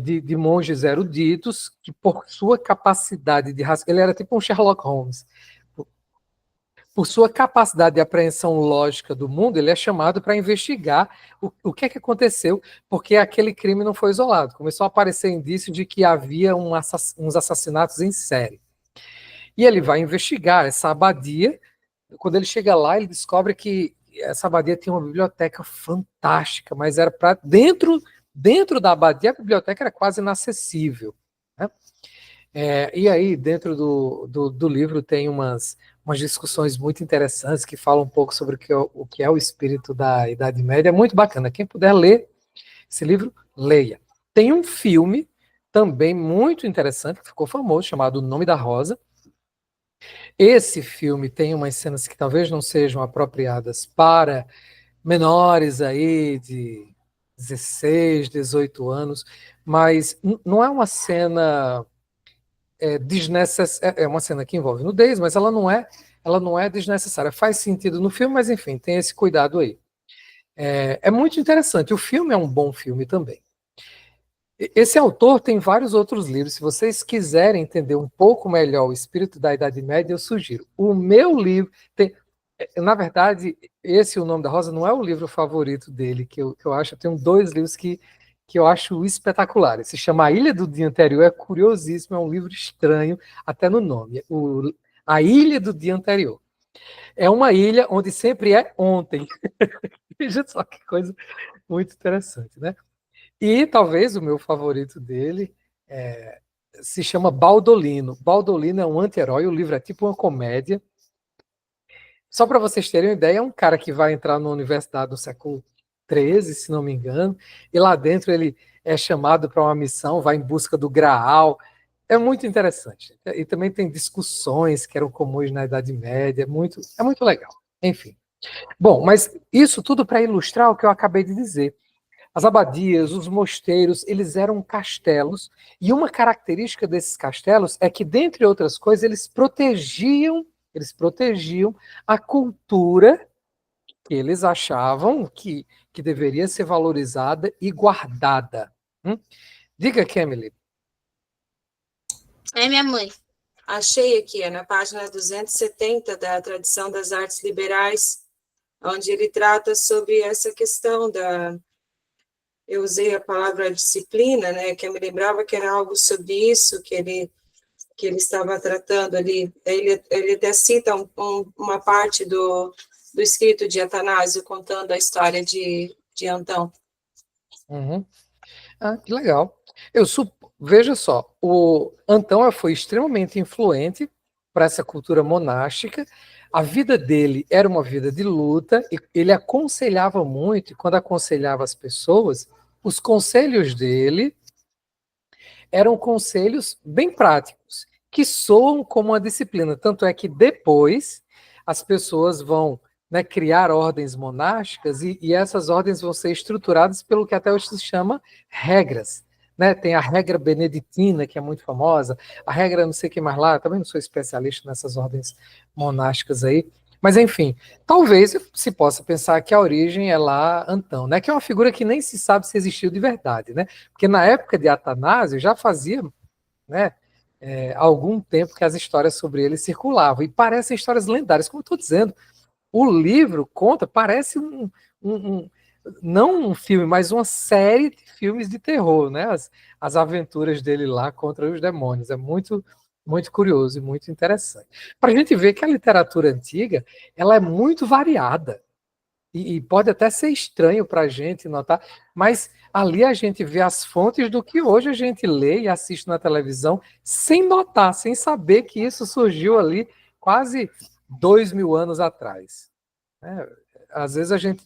S2: de monges eruditos, que por sua capacidade de ele era tipo um Sherlock Holmes. Por sua capacidade de apreensão lógica do mundo, ele é chamado para investigar o que é que aconteceu, porque aquele crime não foi isolado. Começou a aparecer indício de que havia uns assassinatos em série. E ele vai investigar essa abadia. Quando ele chega lá, ele descobre que essa abadia tinha uma biblioteca fantástica, mas era para dentro da abadia, a biblioteca era quase inacessível, né? E aí, dentro do livro, tem umas discussões muito interessantes que falam um pouco sobre o que é o espírito da Idade Média. É muito bacana. Quem puder ler esse livro, leia. Tem um filme também muito interessante, que ficou famoso, chamado O Nome da Rosa. Esse filme tem umas cenas que talvez não sejam apropriadas para menores aí de 16, 18 anos, mas não é uma cena desnecessária. É uma cena que envolve nudez, mas ela não é desnecessária. Faz sentido no filme, mas enfim, tem esse cuidado aí. É muito interessante. O filme é um bom filme também. Esse autor tem vários outros livros. Se vocês quiserem entender um pouco melhor o espírito da Idade Média, eu sugiro. O meu livro na verdade, esse O Nome da Rosa não é o livro favorito dele, que eu acho. Eu tenho 2 livros que eu acho espetaculares. Se chama A Ilha do Dia Anterior, é curiosíssimo, é um livro estranho, até no nome. A Ilha do Dia Anterior. É uma ilha onde sempre é ontem. Veja só que coisa muito interessante, né? E talvez o meu favorito dele se chama Baldolino. Baldolino é um anti-herói, o livro é tipo uma comédia. Só para vocês terem uma ideia, é um cara que vai entrar na universidade no século XIII, se não me engano, e lá dentro ele é chamado para uma missão, vai em busca do Graal. É muito interessante. E também tem discussões que eram comuns na Idade Média, é muito legal. Enfim. Bom, mas isso tudo para ilustrar o que eu acabei de dizer. As abadias, os mosteiros, eles eram castelos, e uma característica desses castelos é que, dentre outras coisas, eles protegiam a cultura que eles achavam que deveria ser valorizada e guardada. Diga, Kemily.
S4: É minha mãe.
S5: Achei aqui, na página 270 da Tradição das Artes Liberais, onde ele trata sobre essa questão eu usei a palavra disciplina, né, que eu me lembrava que era algo sobre isso, que ele estava tratando ali. Ele até cita uma parte do escrito de Atanásio, contando a história de Antão.
S2: Uhum. Que legal. Veja só, o Antão foi extremamente influente para essa cultura monástica. A vida dele era uma vida de luta, e ele aconselhava muito, e quando aconselhava as pessoas, os conselhos dele eram conselhos bem práticos, que soam como uma disciplina. Tanto é que depois as pessoas vão criar ordens monásticas, e essas ordens vão ser estruturadas pelo que até hoje se chama regras. Tem a regra beneditina, que é muito famosa, a regra não sei o que mais lá, também não sou especialista nessas ordens monásticas aí, mas enfim, talvez se possa pensar que a origem é lá Antão, que é uma figura que nem se sabe se existiu de verdade, porque na época de Atanásio já fazia algum tempo que as histórias sobre ele circulavam, e parecem histórias lendárias, como eu estou dizendo. O livro conta, parece não um filme, mas uma série de filmes de terror, né? As aventuras dele lá contra os demônios. É muito, muito curioso e muito interessante. Para a gente ver que a literatura antiga, ela é muito variada. E pode até ser estranho para a gente notar, mas ali a gente vê as fontes do que hoje a gente lê e assiste na televisão, sem notar, sem saber que isso surgiu ali quase 2.000 anos atrás. Às vezes a gente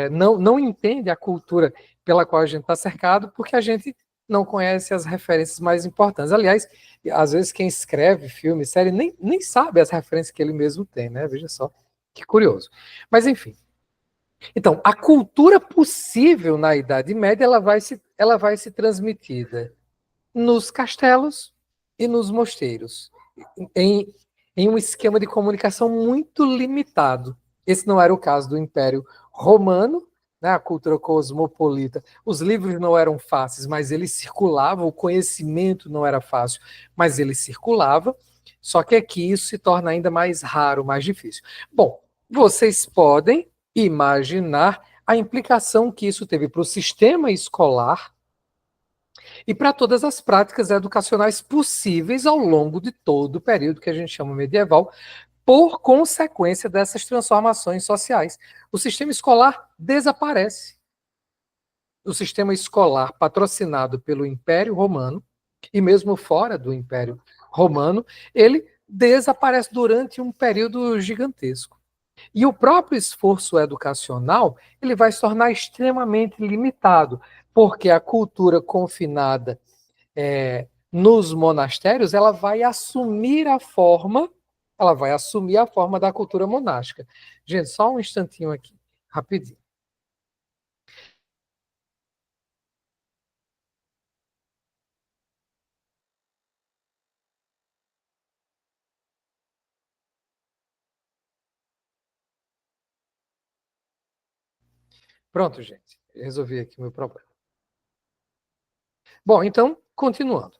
S2: não entende a cultura pela qual a gente está cercado, porque a gente não conhece as referências mais importantes. Aliás, às vezes quem escreve filme, série, nem sabe as referências que ele mesmo tem, né? Veja só. Que curioso. Mas, enfim. Então, a cultura possível na Idade Média, ela vai se transmitida nos castelos e nos mosteiros, em um esquema de comunicação muito limitado. Esse não era o caso do Império Romano, né, a cultura cosmopolita. Os livros não eram fáceis, mas eles circulavam, o conhecimento não era fácil, mas ele circulava, só que aqui isso se torna ainda mais raro, mais difícil. Bom, vocês podem imaginar a implicação que isso teve para o sistema escolar e para todas as práticas educacionais possíveis ao longo de todo o período que a gente chama medieval, por consequência dessas transformações sociais. O sistema escolar desaparece. O sistema escolar patrocinado pelo Império Romano, e mesmo fora do Império Romano, ele desaparece durante um período gigantesco. E o próprio esforço educacional ele vai se tornar extremamente limitado, porque a cultura confinada nos monastérios ela vai assumir a forma da cultura monástica. Gente, só um instantinho aqui, rapidinho. Pronto, gente. Resolvi aqui o meu problema. Bom, então, continuando.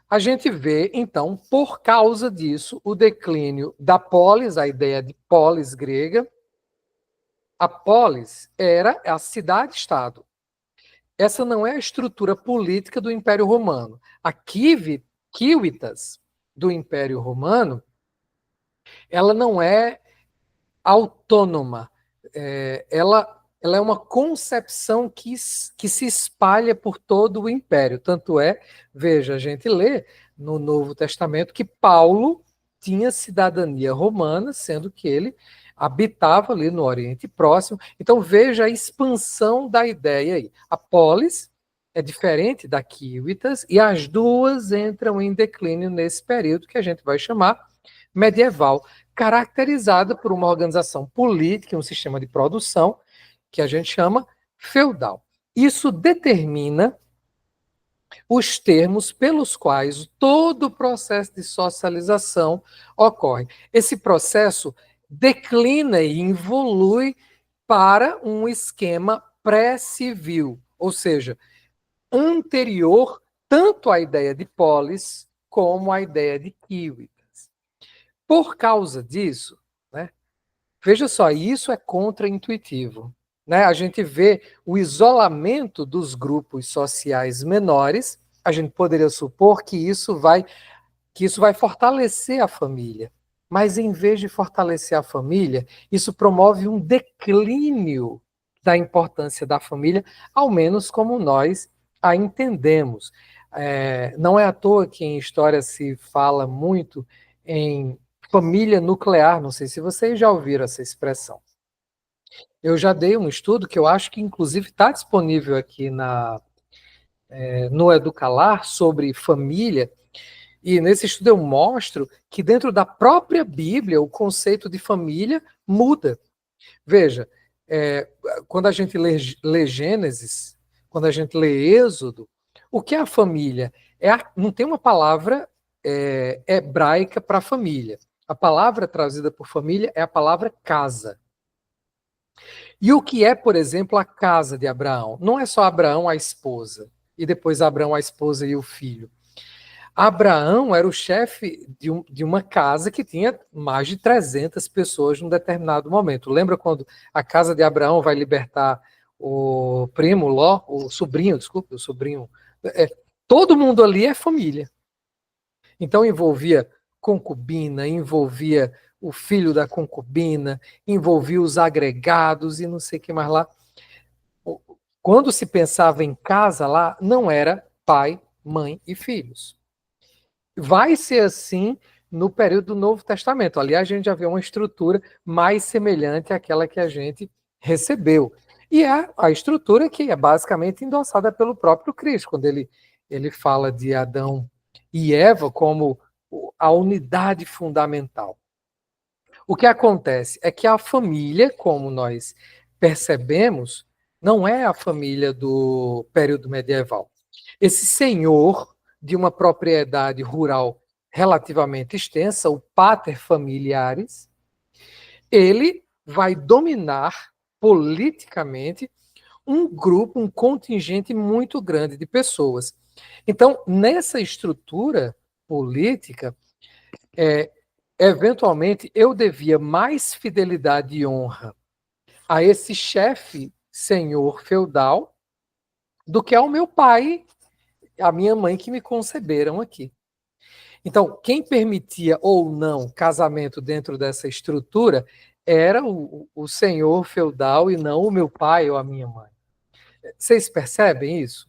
S2: A gente vê, então, por causa disso, o declínio da polis, a ideia de polis grega. A polis era a cidade-estado. Essa não é a estrutura política do Império Romano. A civitas do Império Romano, ela não é autônoma. Ela é uma concepção que se espalha por todo o Império. Tanto é, veja, a gente lê no Novo Testamento que Paulo tinha cidadania romana, sendo que ele habitava ali no Oriente Próximo. Então veja a expansão da ideia aí. A polis é diferente da civitas e as duas entram em declínio nesse período que a gente vai chamar medieval, caracterizada por uma organização política, um sistema de produção que a gente chama feudal. Isso determina os termos pelos quais todo o processo de socialização ocorre. Esse processo declina e evolui para um esquema pré-civil, ou seja, anterior tanto à ideia de polis como à ideia de civitas. Por causa disso, né, veja só, isso é contraintuitivo. Né? A gente vê o isolamento dos grupos sociais menores, a gente poderia supor que isso vai fortalecer a família. Mas, em vez de fortalecer a família, isso promove um declínio da importância da família, ao menos como nós a entendemos. Não é à toa que em história se fala muito em família nuclear, não sei se vocês já ouviram essa expressão. Eu já dei um estudo que eu acho que, inclusive, está disponível aqui no Educalar sobre família, e nesse estudo eu mostro que dentro da própria Bíblia o conceito de família muda. Veja, quando a gente lê Gênesis, quando a gente lê Êxodo, o que é a família? Não tem uma palavra hebraica para família. A palavra trazida por família é a palavra casa. E o que é, por exemplo, a casa de Abraão? Não é só Abraão, a esposa, e depois Abraão, a esposa e o filho. Abraão era o chefe de uma casa que tinha mais de 300 pessoas num determinado momento. Lembra quando a casa de Abraão vai libertar o primo Ló, o sobrinho, desculpa, o sobrinho. Todo mundo ali é família. Então envolvia concubina, envolvia o filho da concubina, envolvia os agregados e não sei o que mais lá. Quando se pensava em casa lá, não era pai, mãe e filhos. Vai ser assim no período do Novo Testamento. Aliás, a gente já vê uma estrutura mais semelhante àquela que a gente recebeu. E é a estrutura que é basicamente endossada pelo próprio Cristo, quando ele fala de Adão e Eva como a unidade fundamental. O que acontece é que a família, como nós percebemos, não é a família do período medieval. Esse senhor de uma propriedade rural relativamente extensa, o pater familiaris, ele vai dominar politicamente um grupo, um contingente muito grande de pessoas. Então, nessa estrutura política, eventualmente, eu devia mais fidelidade e honra a esse chefe senhor feudal do que ao meu pai, a minha mãe que me conceberam aqui. Então, quem permitia ou não casamento dentro dessa estrutura era o senhor feudal e não o meu pai ou a minha mãe. Vocês percebem isso?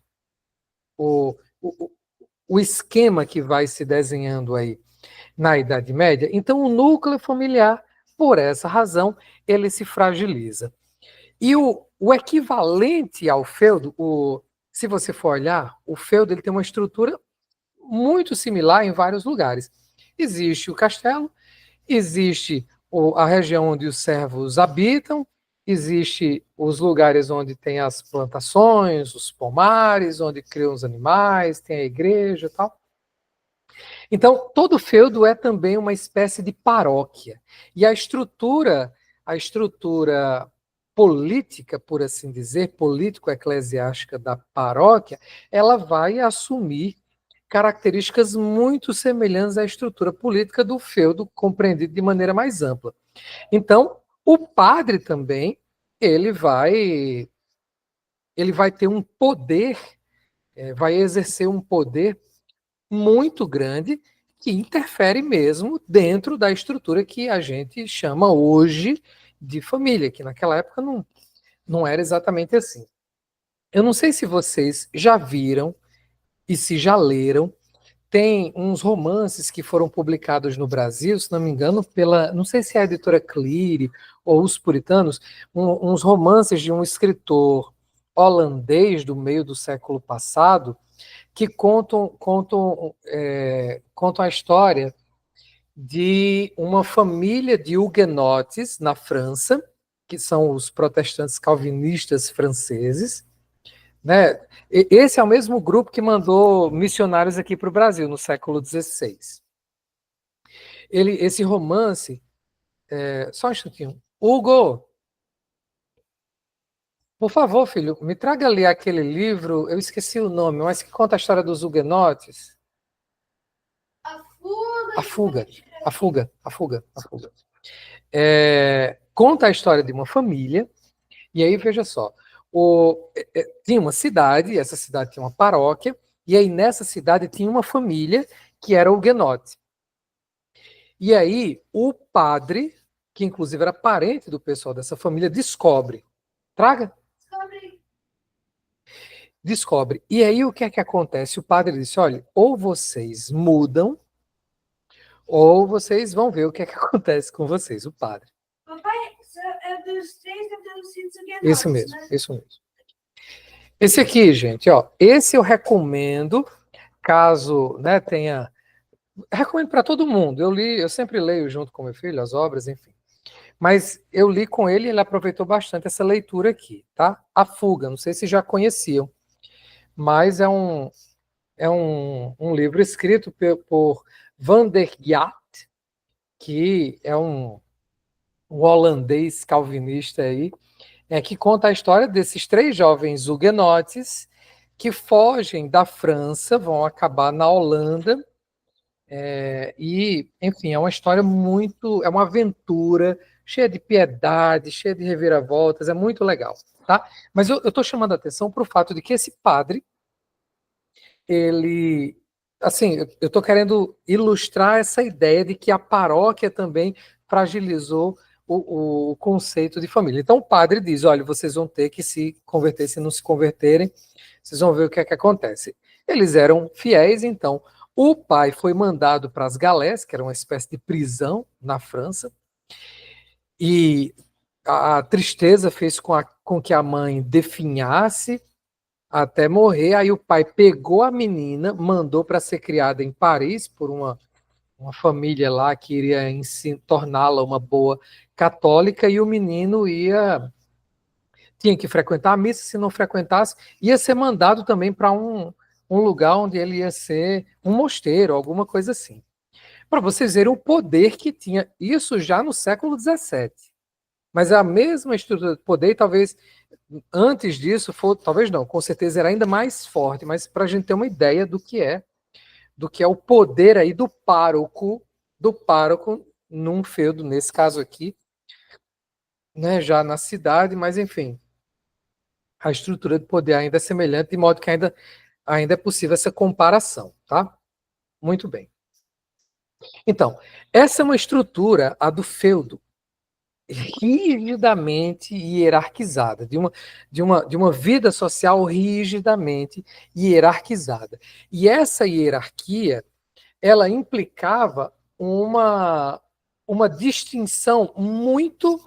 S2: O esquema que vai se desenhando aí na Idade Média. Então, o núcleo familiar, por essa razão, ele se fragiliza. E o equivalente ao feudo, se você for olhar, o feudo ele tem uma estrutura muito similar em vários lugares. Existe o castelo, existe a região onde os servos habitam, existe os lugares onde tem as plantações, os pomares, onde criam os animais, tem a igreja e tal. Então, todo feudo é também uma espécie de paróquia. E a estrutura política, por assim dizer, político-eclesiástica da paróquia, ela vai assumir características muito semelhantes à estrutura política do feudo, compreendido de maneira mais ampla. Então, o padre também, ele vai ter um poder, vai exercer um poder muito grande que interfere mesmo dentro da estrutura que a gente chama hoje de família, que naquela época não era exatamente assim. Eu não sei se vocês já viram e se já leram, tem uns romances que foram publicados no Brasil, se não me engano, não sei se é a editora Cleary ou Os Puritanos, uns romances de um escritor holandês do meio do século passado, que contam a história de uma família de huguenotes na França, que são os protestantes calvinistas franceses, né? Esse é o mesmo grupo que mandou missionários aqui para o Brasil no século XVI. Esse romance, só um instantinho. Hugo, por favor, filho, me traga ali aquele livro, eu esqueci o nome, mas que conta a história dos huguenotes. A Fuga. Conta a história de uma família, e aí veja só, tinha uma cidade, essa cidade tinha uma paróquia, e aí nessa cidade tinha uma família que era huguenote. E aí o padre, que inclusive era parente do pessoal dessa família, descobre. Traga? Descobre. E aí o que é que acontece? O padre disse, olha, ou vocês mudam, ou vocês vão ver o que é que acontece com vocês, o padre.
S6: Papai, é dos três adolescentes huguenotes,
S2: Isso mesmo,
S6: né?
S2: isso mesmo. Esse aqui, gente, ó, esse eu recomendo, caso, né, tenha... Recomendo para todo mundo. Eu sempre leio junto com meu filho as obras, enfim. Mas eu li com ele e ele aproveitou bastante essa leitura aqui, tá? A Fuga, não sei se já conheciam, mas é um livro escrito por Van der Gyat, que é um holandês calvinista aí, que conta a história desses três jovens huguenotes que fogem da França, vão acabar na Holanda, E, enfim, é uma história é uma aventura cheia de piedade, cheia de reviravoltas, é muito legal, tá? Mas eu estou chamando a atenção para o fato de que esse padre, ele, assim, eu estou querendo ilustrar essa ideia de que a paróquia também fragilizou o conceito de família. Então o padre diz, olha, vocês vão ter que se converter, se não se converterem, vocês vão ver o que é que acontece. Eles eram fiéis, então o pai foi mandado para as galés, que era uma espécie de prisão na França, e a tristeza fez com que a mãe definhasse até morrer. Aí o pai pegou a menina, mandou para ser criada em Paris por uma família lá que iria torná-la uma boa católica, e o menino tinha que frequentar a missa. Se não frequentasse, ia ser mandado também para um lugar onde ele ia ser um mosteiro, alguma coisa assim. Para vocês verem o poder que tinha isso já no século XVII. Mas a mesma estrutura de poder, e talvez antes disso, talvez não, com certeza era ainda mais forte, mas para a gente ter uma ideia do que é o poder aí do pároco num feudo, nesse caso aqui, né, já na cidade, mas enfim, a estrutura de poder ainda é semelhante, de modo que ainda é possível essa comparação, tá? Muito bem. Então, essa é uma estrutura, a do feudo, rigidamente hierarquizada, de uma vida social rigidamente hierarquizada. E essa hierarquia, ela implicava uma distinção muito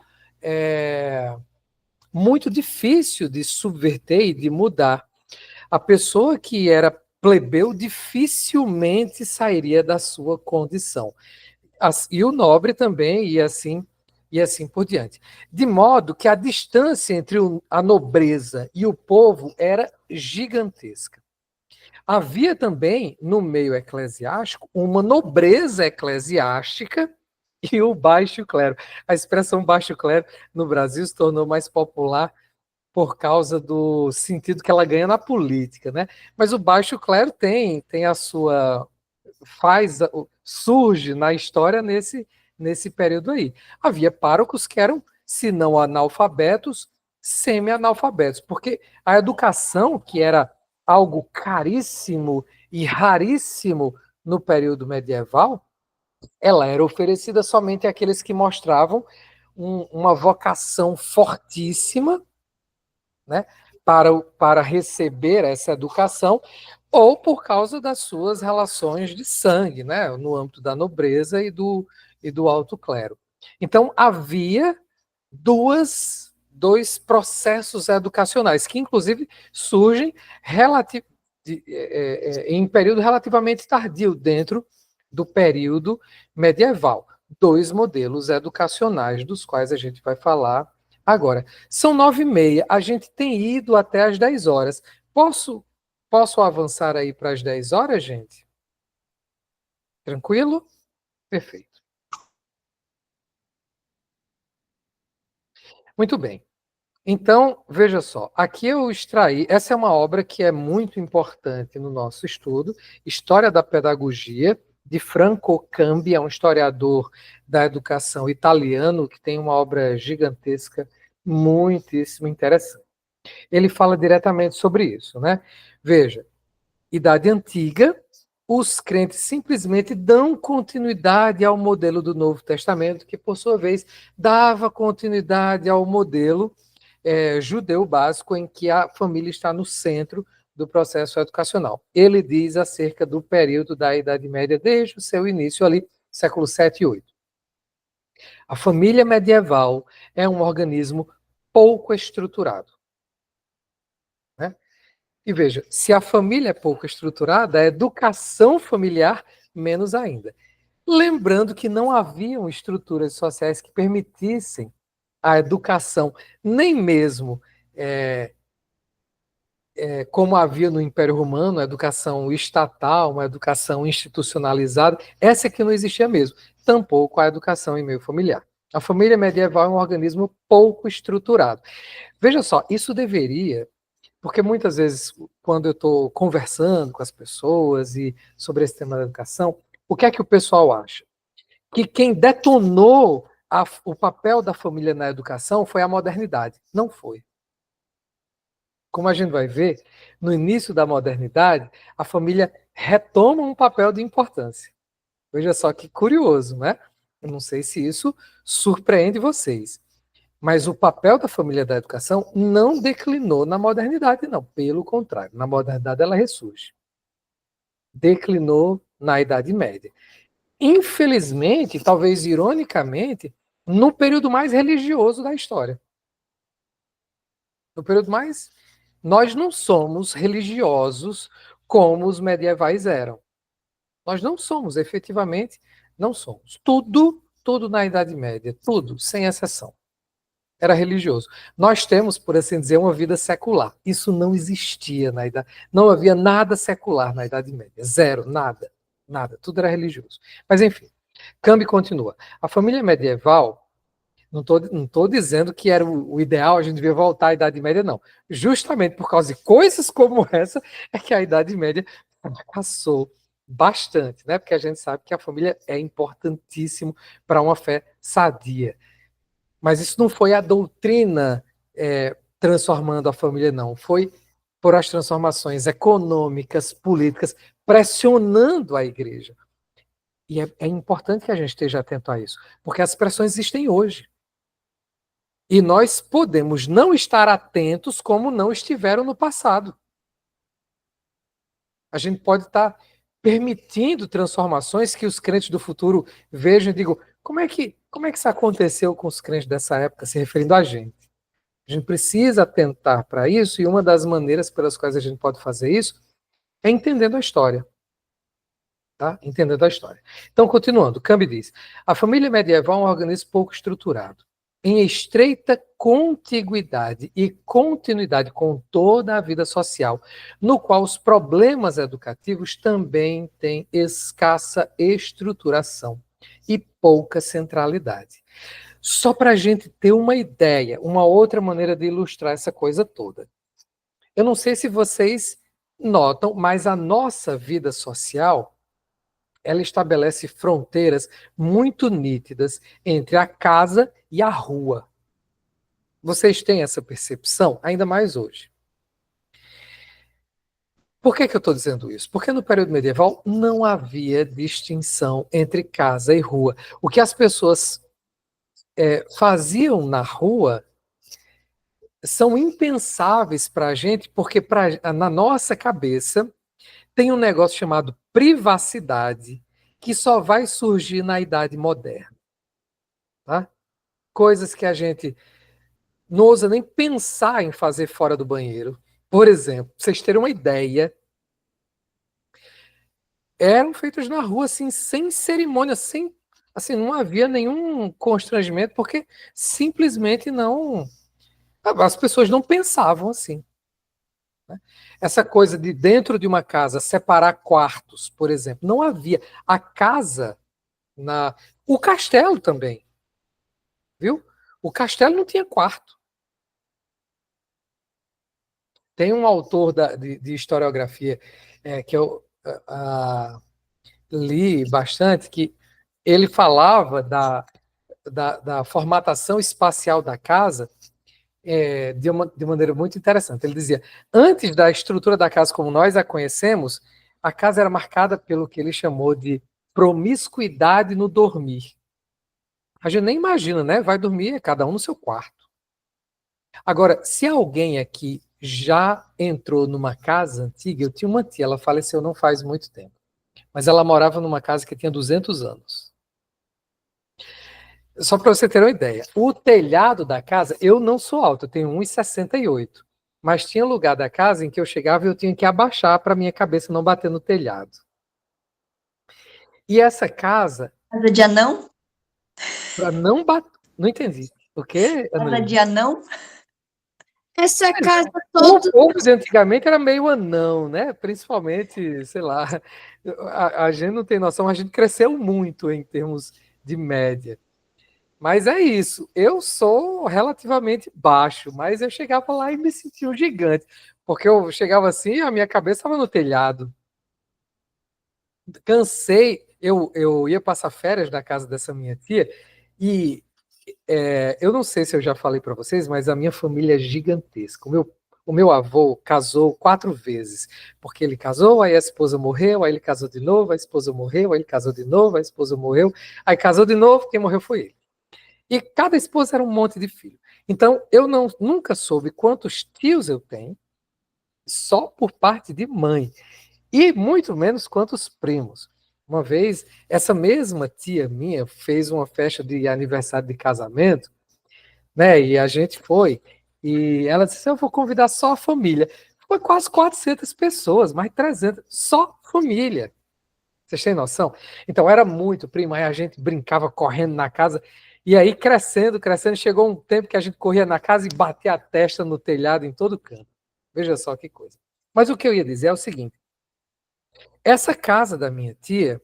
S2: difícil de subverter e de mudar. A pessoa que era plebeu dificilmente sairia da sua condição. E o nobre também, e assim por diante. De modo que a distância entre a nobreza e o povo era gigantesca. Havia também, no meio eclesiástico, uma nobreza eclesiástica e o baixo clero. A expressão baixo clero no Brasil se tornou mais popular por causa do sentido que ela ganha na política, né? Mas o baixo clero tem a sua... surge na história nesse período aí. Havia párocos que eram, se não analfabetos, semi-analfabetos, porque a educação, que era algo caríssimo e raríssimo no período medieval, ela era oferecida somente àqueles que mostravam uma vocação fortíssima, né, para receber essa educação, ou por causa das suas relações de sangue, né, no âmbito da nobreza e do alto clero. Então, havia dois processos educacionais, que inclusive surgem em período relativamente tardio, dentro do período medieval. Dois modelos educacionais, dos quais a gente vai falar agora. São 9h30, a gente tem ido até as 10 horas. Posso avançar aí para as 10 horas, gente? Tranquilo? Perfeito. Muito bem. Então, veja só, aqui eu extraí, essa é uma obra que é muito importante no nosso estudo, História da Pedagogia, de Franco Cambi, é um historiador da educação italiano, que tem uma obra gigantesca, muitíssimo interessante. Ele fala diretamente sobre isso, né? Veja, Idade Antiga, os crentes simplesmente dão continuidade ao modelo do Novo Testamento, que, por sua vez, dava continuidade ao modelo judeu básico, em que a família está no centro do processo educacional. Ele diz acerca do período da Idade Média, desde o seu início ali, século 7 e 8. A família medieval é um organismo pouco estruturado. Né? E veja, se a família é pouco estruturada, a educação familiar, menos ainda. Lembrando que não haviam estruturas sociais que permitissem a educação, nem mesmo como havia no Império Romano, a educação estatal, uma educação institucionalizada, essa aqui não existia mesmo, tampouco a educação em meio familiar. A família medieval é um organismo pouco estruturado. Veja só, isso deveria, porque muitas vezes, quando eu estou conversando com as pessoas e sobre esse tema da educação, o que é que o pessoal acha? Que quem detonou o papel da família na educação foi a modernidade. Não foi. Como a gente vai ver, no início da modernidade, a família retoma um papel de importância. Veja só que curioso, né? Eu não sei se isso surpreende vocês. Mas o papel da família da educação não declinou na modernidade, não. Pelo contrário, na modernidade ela ressurge. Declinou na Idade Média. Infelizmente, talvez ironicamente, no período mais religioso da história. No período mais... Nós não somos religiosos como os medievais eram. Nós não somos, efetivamente, não somos. Tudo na Idade Média, tudo, sem exceção, era religioso. Nós temos, por assim dizer, uma vida secular. Isso não existia na Idade... Não havia nada secular na Idade Média. Zero, nada. Tudo era religioso. Mas, enfim, Cambi continua. A família medieval... Não estou dizendo que era o ideal, a gente devia voltar à Idade Média, não. Justamente por causa de coisas como essa, é que a Idade Média fracassou bastante, né? Porque a gente sabe que a família é importantíssimo para uma fé sadia. Mas isso não foi a doutrina transformando a família, não. Foi por as transformações econômicas, políticas, pressionando a igreja. E é importante que a gente esteja atento a isso, porque as pressões existem hoje. E nós podemos não estar atentos como não estiveram no passado. A gente pode estar permitindo transformações que os crentes do futuro vejam e digam, como é que isso aconteceu com os crentes dessa época, se referindo a gente? A gente precisa atentar para isso, e uma das maneiras pelas quais a gente pode fazer isso é entendendo a história. Tá? Entendendo a história. Então, continuando, Cambi diz, a família medieval é um organismo pouco estruturado, em estreita contiguidade e continuidade com toda a vida social, no qual os problemas educativos também têm escassa estruturação e pouca centralidade. Só para a gente ter uma ideia, uma outra maneira de ilustrar essa coisa toda. Eu não sei se vocês notam, mas a nossa vida social, ela estabelece fronteiras muito nítidas entre a casa e a rua. Vocês têm essa percepção? Ainda mais hoje. Por que eu estou dizendo isso? Porque no período medieval não havia distinção entre casa e rua. O que as pessoas faziam na rua são impensáveis para a gente, porque na nossa cabeça tem um negócio chamado privacidade, que só vai surgir na idade moderna. Tá? Coisas que a gente não ousa nem pensar em fazer fora do banheiro. Por exemplo, pra vocês terem uma ideia, eram feitos na rua, assim, sem cerimônia, assim, não havia nenhum constrangimento, porque simplesmente não... As pessoas não pensavam assim. Né? Essa coisa de dentro de uma casa separar quartos, por exemplo, não havia. A casa, o castelo também, viu? O castelo não tinha quarto. Tem um autor de historiografia que eu li bastante, que ele falava da formatação espacial da casa de maneira muito interessante. Ele dizia, antes da estrutura da casa como nós a conhecemos, a casa era marcada pelo que ele chamou de promiscuidade no dormir. A gente nem imagina, né? Vai dormir cada um no seu quarto. Agora, se alguém aqui já entrou numa casa antiga, eu tinha uma tia, ela faleceu não faz muito tempo, mas ela morava numa casa que tinha 200 anos. Só para você ter uma ideia, o telhado da casa, eu não sou alto, eu tenho 1,68, mas tinha lugar da casa em que eu chegava e eu tinha que abaixar para minha cabeça não bater no telhado. E essa casa...
S7: Casa de anão?
S2: Para não bater... Não entendi. O quê,
S7: Casa
S2: Annelise?
S7: de anão?
S4: Essa casa
S2: O
S4: toda.
S2: povo de antigamente era meio anão, né? Principalmente, sei lá, a gente não tem noção, a gente cresceu muito em termos de média. Mas é isso, eu sou relativamente baixo, mas eu chegava lá e me sentia um gigante, porque eu chegava assim e a minha cabeça estava no telhado. Cansei, eu ia passar férias na casa dessa minha tia e eu não sei se eu já falei para vocês, mas a minha família é gigantesca. O meu avô casou 4 vezes, porque ele casou, aí a esposa morreu, aí ele casou de novo, a esposa morreu, aí ele casou de novo, a esposa morreu, aí casou de novo, quem morreu foi ele. E cada esposa era um monte de filho. Então, eu nunca soube quantos tios eu tenho, só por parte de mãe, e muito menos quantos primos. Uma vez, essa mesma tia minha fez uma festa de aniversário de casamento, né? E a gente foi, e ela disse: eu vou convidar só a família. Foi quase 400 pessoas, mais 300, só família. Vocês têm noção? Então era muito primo, aí a gente brincava correndo na casa, e aí crescendo, crescendo, chegou um tempo que a gente corria na casa e batia a testa no telhado em todo canto. Veja só que coisa. Mas o que eu ia dizer é o seguinte: essa casa da minha tia,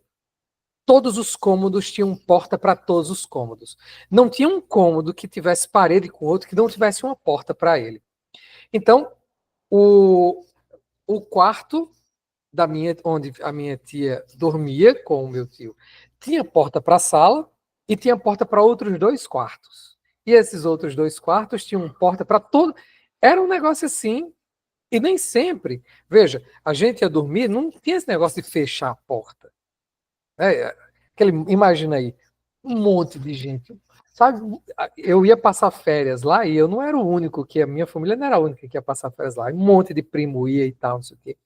S2: todos os cômodos tinham porta para todos os cômodos. Não tinha um cômodo que tivesse parede com outro que não tivesse uma porta para ele. Então, o quarto onde a minha tia dormia com o meu tio, tinha porta para a sala e tinha porta para outros 2 quartos. E esses outros 2 quartos tinham porta para todo. Era um negócio assim, e nem sempre. Veja, a gente ia dormir, não tinha esse negócio de fechar a porta. Imagina aí, um monte de gente. Sabe, eu ia passar férias lá e eu não era o único a minha família não era a única que ia passar férias lá. Um monte de primo ia e tal, não sei o quê.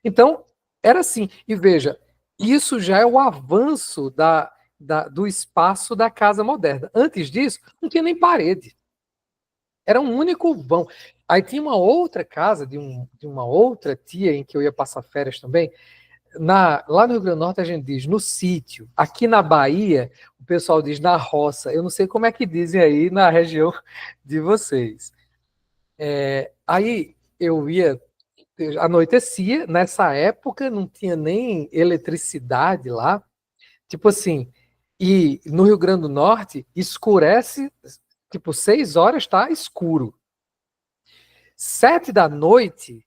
S2: Então, era assim. E veja, isso já é o avanço do espaço da casa moderna. Antes disso, não tinha nem parede. Era um único vão. Aí tinha uma outra casa de uma outra tia em que eu ia passar férias também. Lá no Rio Grande do Norte a gente diz no sítio. Aqui na Bahia, o pessoal diz na roça. Eu não sei como é que dizem aí na região de vocês. Aí eu ia, anoitecia, nessa época não tinha nem eletricidade lá. Tipo assim, e no Rio Grande do Norte escurece, tipo 6 horas está escuro. 7 da noite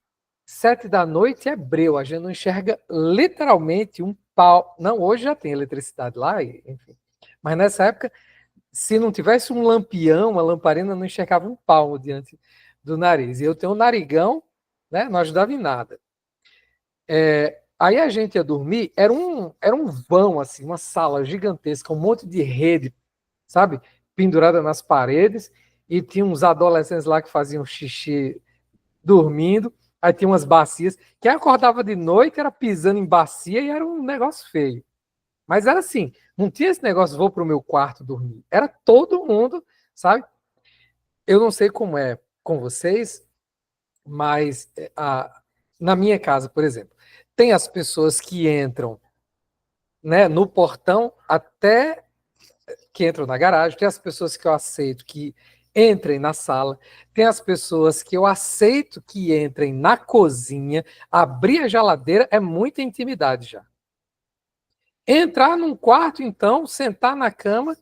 S2: é breu, a gente não enxerga literalmente um pau. Não, hoje já tem eletricidade lá, enfim. Mas nessa época, se não tivesse um lampião, uma lamparina, não enxergava um palmo diante do nariz. E eu tenho um narigão, né? Não ajudava em nada. Aí a gente ia dormir, era um vão, assim, uma sala gigantesca, um monte de rede, sabe? Pendurada nas paredes, e tinha uns adolescentes lá que faziam xixi dormindo, aí tinha umas bacias. Quem acordava de noite era pisando em bacia e era um negócio feio. Mas era assim, não tinha esse negócio, vou para o meu quarto dormir. Era todo mundo, sabe? Eu não sei como é com vocês, mas na minha casa, por exemplo, tem as pessoas que entram, né, no portão até que entram na garagem, tem as pessoas que eu aceito que entrem na sala, tem as pessoas que eu aceito que entrem na cozinha, abrir a geladeira é muita intimidade já. Entrar num quarto, então, sentar na cama,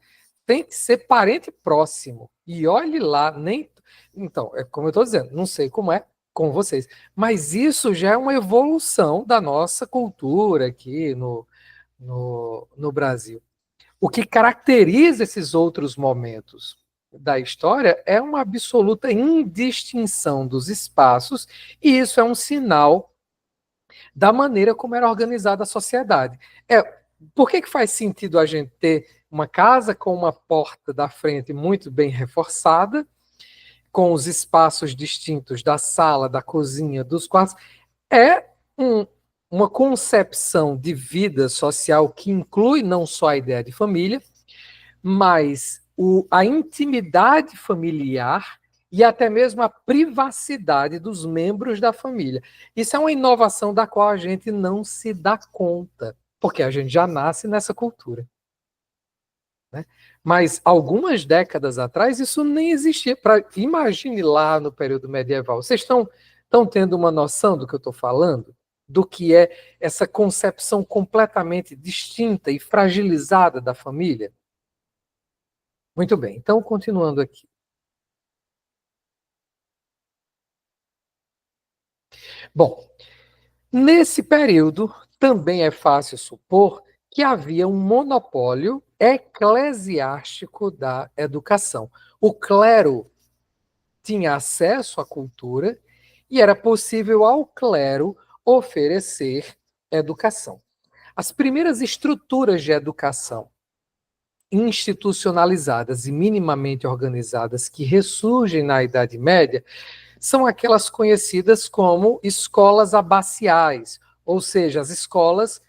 S2: tem que ser parente próximo. E olhe lá, nem. Então, é como eu estou dizendo, não sei como é com vocês, mas isso já é uma evolução da nossa cultura aqui no Brasil. O que caracteriza esses outros momentos da história é uma absoluta indistinção dos espaços, e isso é um sinal da maneira como era organizada a sociedade. Por que faz sentido a gente ter uma casa com uma porta da frente muito bem reforçada, com os espaços distintos da sala, da cozinha, dos quartos? É uma concepção de vida social que inclui não só a ideia de família, mas a intimidade familiar e até mesmo a privacidade dos membros da família. Isso é uma inovação da qual a gente não se dá conta, porque a gente já nasce nessa cultura. Né? Mas algumas décadas atrás isso nem existia. Imagine lá no período medieval. Vocês estão tendo uma noção do que eu estou falando? Do que é essa concepção completamente distinta e fragilizada da família? Muito bem, então continuando aqui. Bom, nesse período, também é fácil supor que havia um monopólio eclesiástico da educação. O clero tinha acesso à cultura e era possível ao clero oferecer educação. As primeiras estruturas de educação institucionalizadas e minimamente organizadas que ressurgem na Idade Média são aquelas conhecidas como escolas abaciais, ou seja, as escolas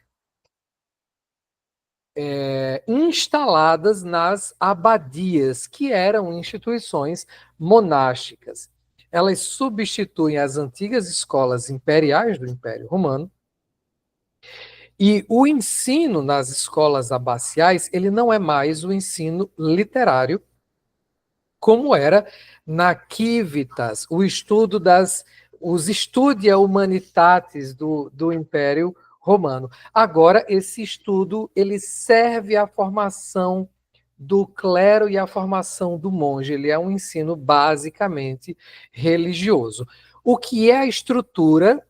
S2: instaladas nas abadias, que eram instituições monásticas. Elas substituem as antigas escolas imperiais do Império Romano, e o ensino nas escolas abaciais, ele não é mais o ensino literário, como era na Civitas, os Studia Humanitatis do Império Romano. Agora, esse estudo ele serve à formação do clero e à formação do monge. Ele é um ensino basicamente religioso. O que é a estrutura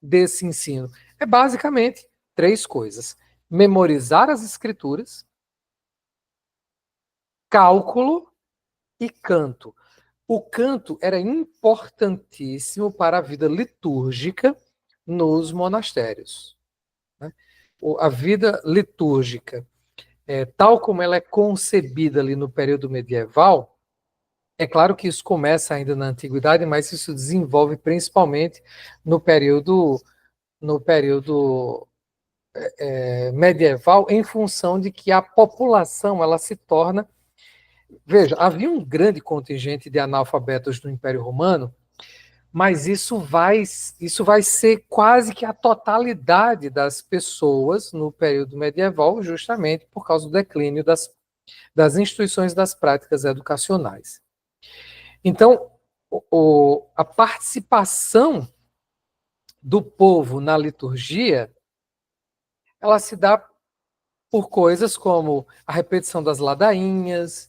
S2: desse ensino? É basicamente 3 coisas: memorizar as escrituras, cálculo e canto. O canto era importantíssimo para a vida litúrgica nos monastérios. A vida litúrgica, tal como ela é concebida ali no período medieval, é claro que isso começa ainda na antiguidade, mas isso desenvolve principalmente no período medieval, em função de que a população ela se torna... Veja, havia um grande contingente de analfabetos no Império Romano, mas isso vai ser quase que a totalidade das pessoas no período medieval, justamente por causa do declínio das instituições das práticas educacionais. Então, a participação do povo na liturgia, ela se dá por coisas como a repetição das ladainhas,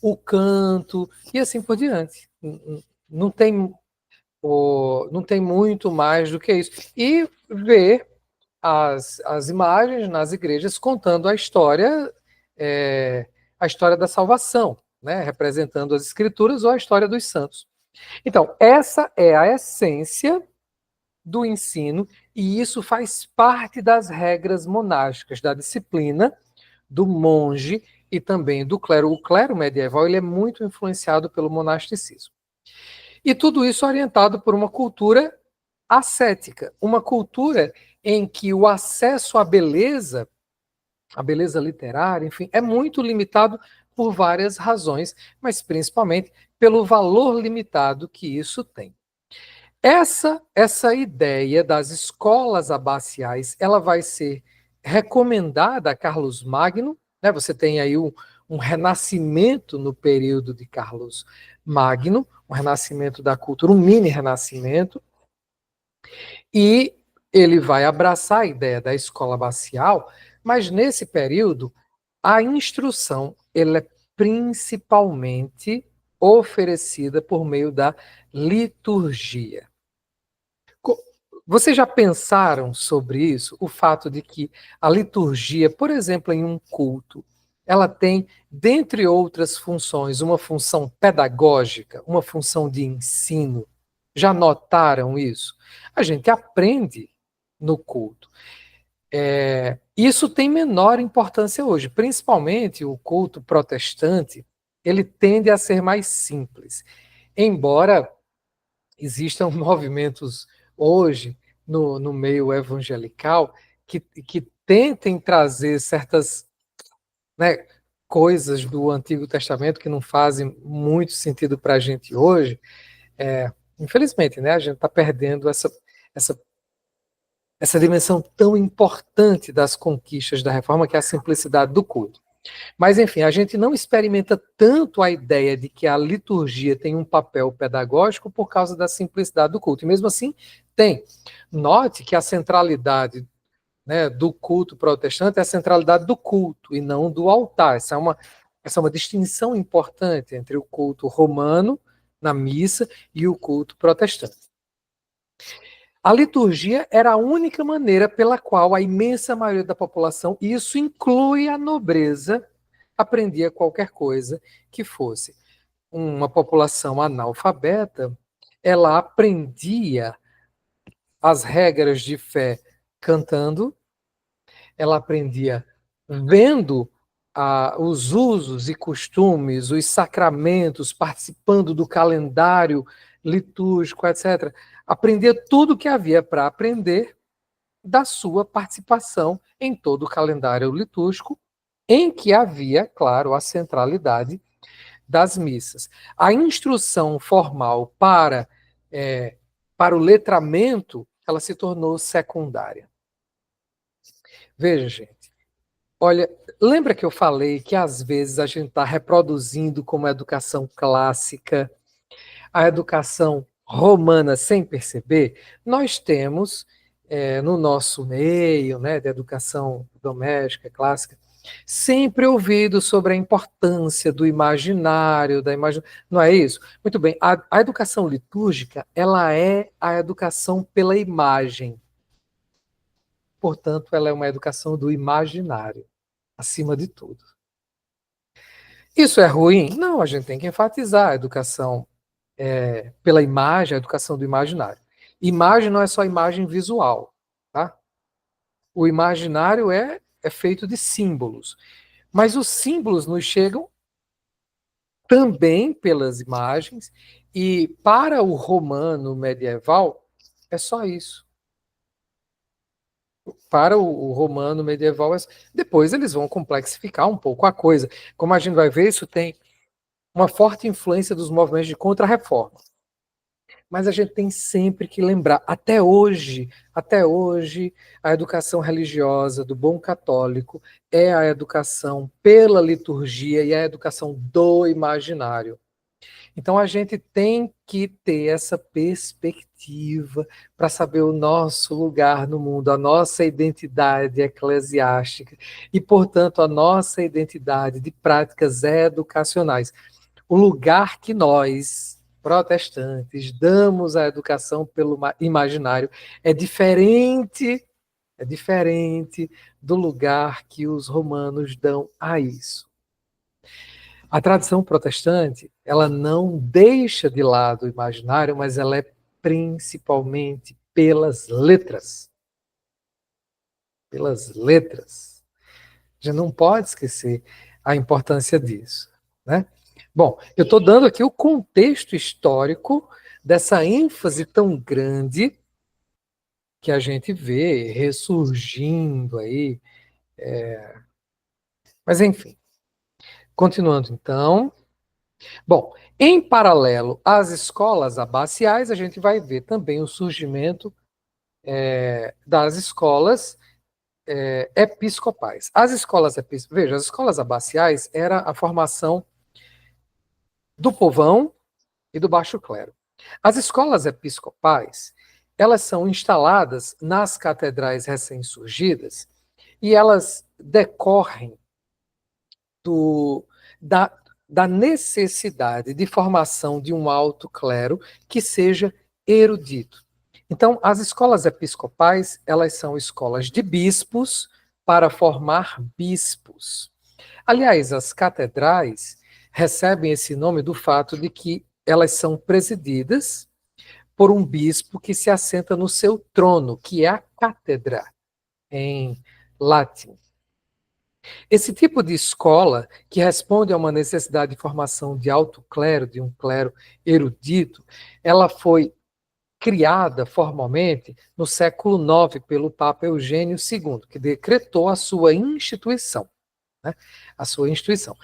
S2: o canto e assim por diante. Não tem muito mais do que isso. E ver as imagens nas igrejas contando a história da salvação, né? Representando as escrituras ou a história dos santos. Então, essa é a essência do ensino, e isso faz parte das regras monásticas, da disciplina do monge e também do clero. O clero medieval ele é muito influenciado pelo monasticismo. E tudo isso orientado por uma cultura ascética, uma cultura em que o acesso à beleza, a beleza literária, enfim, é muito limitado por várias razões, mas principalmente pelo valor limitado que isso tem. Essa ideia das escolas abaciais, ela vai ser recomendada a Carlos Magno, né? Você tem aí um renascimento no período de Carlos Magno, um renascimento da cultura, um mini renascimento, e ele vai abraçar a ideia da escola abacial, mas nesse período a instrução ela é principalmente oferecida por meio da liturgia. Vocês já pensaram sobre isso? O fato de que a liturgia, por exemplo, em um culto, ela tem, dentre outras funções, uma função pedagógica, uma função de ensino. Já notaram isso? A gente aprende no culto. Isso tem menor importância hoje, principalmente o culto protestante, ele tende a ser mais simples. Embora existam movimentos hoje no meio evangelical que tentem trazer certas, né, coisas do Antigo Testamento que não fazem muito sentido para a gente hoje. Infelizmente, né, a gente está perdendo essa dimensão tão importante das conquistas da reforma, que é a simplicidade do culto. Mas, enfim, a gente não experimenta tanto a ideia de que a liturgia tem um papel pedagógico por causa da simplicidade do culto. E mesmo assim, tem. Note que a centralidade, né, do culto protestante é a centralidade do culto e não do altar. Essa é uma distinção importante entre o culto romano, na missa, e o culto protestante. A liturgia era a única maneira pela qual a imensa maioria da população, e isso inclui a nobreza, aprendia qualquer coisa que fosse. Uma população analfabeta, ela aprendia as regras de fé cantando, ela aprendia vendo os usos e costumes, os sacramentos, participando do calendário litúrgico, etc. Aprendia tudo o que havia para aprender da sua participação em todo o calendário litúrgico, em que havia, claro, a centralidade das missas. A instrução formal para o letramento, ela se tornou secundária. Veja, gente, olha, lembra que eu falei que às vezes a gente está reproduzindo como educação clássica a educação romana sem perceber? Nós temos no nosso meio, né, de educação doméstica, clássica, sempre ouvido sobre a importância do imaginário, não é isso? Muito bem, a educação litúrgica, ela é a educação pela imagem. Portanto, ela é uma educação do imaginário, acima de tudo. Isso é ruim? Não, a gente tem que enfatizar a educação pela imagem, a educação do imaginário. Imagem não é só imagem visual, tá? O imaginário é feito de símbolos, mas os símbolos nos chegam também pelas imagens, e para o romano medieval é só isso. Para o romano medieval, depois eles vão complexificar um pouco a coisa. Como a gente vai ver, isso tem uma forte influência dos movimentos de contra-reforma. Mas a gente tem sempre que lembrar, até hoje, a educação religiosa do bom católico é a educação pela liturgia e a educação do imaginário. Então a gente tem que ter essa perspectiva para saber o nosso lugar no mundo, a nossa identidade eclesiástica e, portanto, a nossa identidade de práticas educacionais. O lugar que nós, protestantes, damos à educação pelo imaginário é diferente do lugar que os romanos dão a isso. A tradição protestante, ela não deixa de lado o imaginário, mas ela é principalmente pelas letras. Pelas letras. A gente não pode esquecer a importância disso, né? Bom, eu estou dando aqui o contexto histórico dessa ênfase tão grande que a gente vê ressurgindo aí. Mas, enfim. Continuando, então. Bom, em paralelo às escolas abaciais, a gente vai ver também o surgimento das escolas episcopais. As escolas veja, as escolas abaciais era a formação do povão e do baixo clero. As escolas episcopais, elas são instaladas nas catedrais recém-surgidas e elas decorrem da necessidade de formação de um alto clero que seja erudito. Então, as escolas episcopais, elas são escolas de bispos para formar bispos. Aliás, as catedrais recebem esse nome do fato de que elas são presididas por um bispo que se assenta no seu trono, que é a cátedra, em latim. Esse tipo de escola, que responde a uma necessidade de formação de alto clero, de um clero erudito, ela foi criada formalmente no século IX pelo Papa Eugênio II, que decretou a sua instituição. Né? A sua instituição.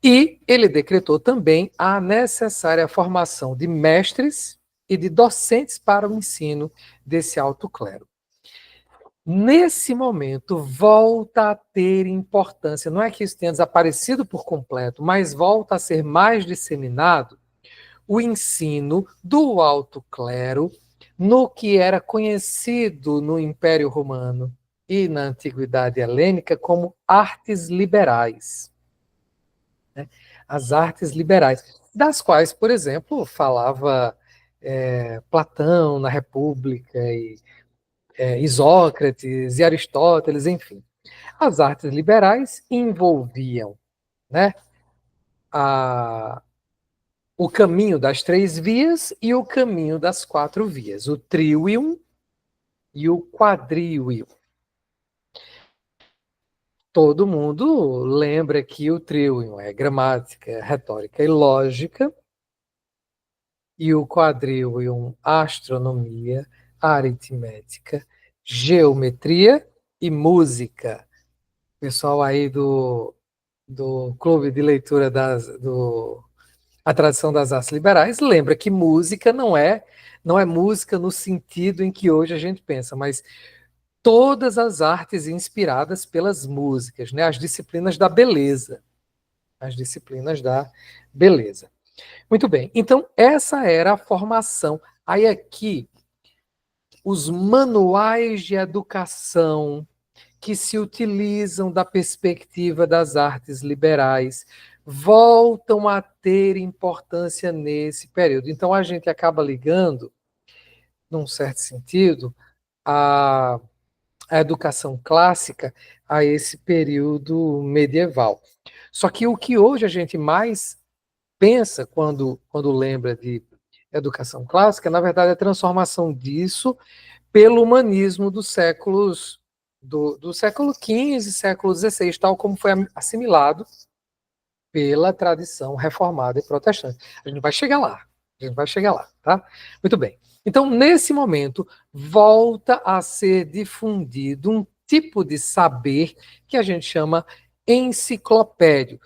S2: E ele decretou também a necessária formação de mestres e de docentes para o ensino desse alto clero. Nesse momento, volta a ter importância, não é que isso tenha desaparecido por completo, mas volta a ser mais disseminado o ensino do alto clero no que era conhecido no Império Romano e na Antiguidade Helênica como artes liberais. As artes liberais, das quais, por exemplo, falava Platão na República, e Isócrates e Aristóteles, enfim. As artes liberais envolviam, né, o caminho das 3 vias e o caminho das 4 vias, o trivium e o quadrivium. Todo mundo lembra que o trivium é gramática, retórica e lógica, e o quadrivium, astronomia, aritmética, geometria e música. Pessoal aí do Clube de Leitura A Tradição das Artes Liberais lembra que música não é música no sentido em que hoje a gente pensa, mas todas as artes inspiradas pelas músicas, né? As disciplinas da beleza. Muito bem, então essa era a formação. Aí aqui, os manuais de educação que se utilizam da perspectiva das artes liberais voltam a ter importância nesse período. Então a gente acaba ligando, num certo sentido, a educação clássica a esse período medieval. Só que o que hoje a gente mais pensa quando lembra de educação clássica, na verdade, é a transformação disso pelo humanismo dos séculos do século XV, século XVI, tal como foi assimilado pela tradição reformada e protestante. A gente vai chegar lá, tá? Muito bem. Então, nesse momento, volta a ser difundido um tipo de saber que a gente chama enciclopédio.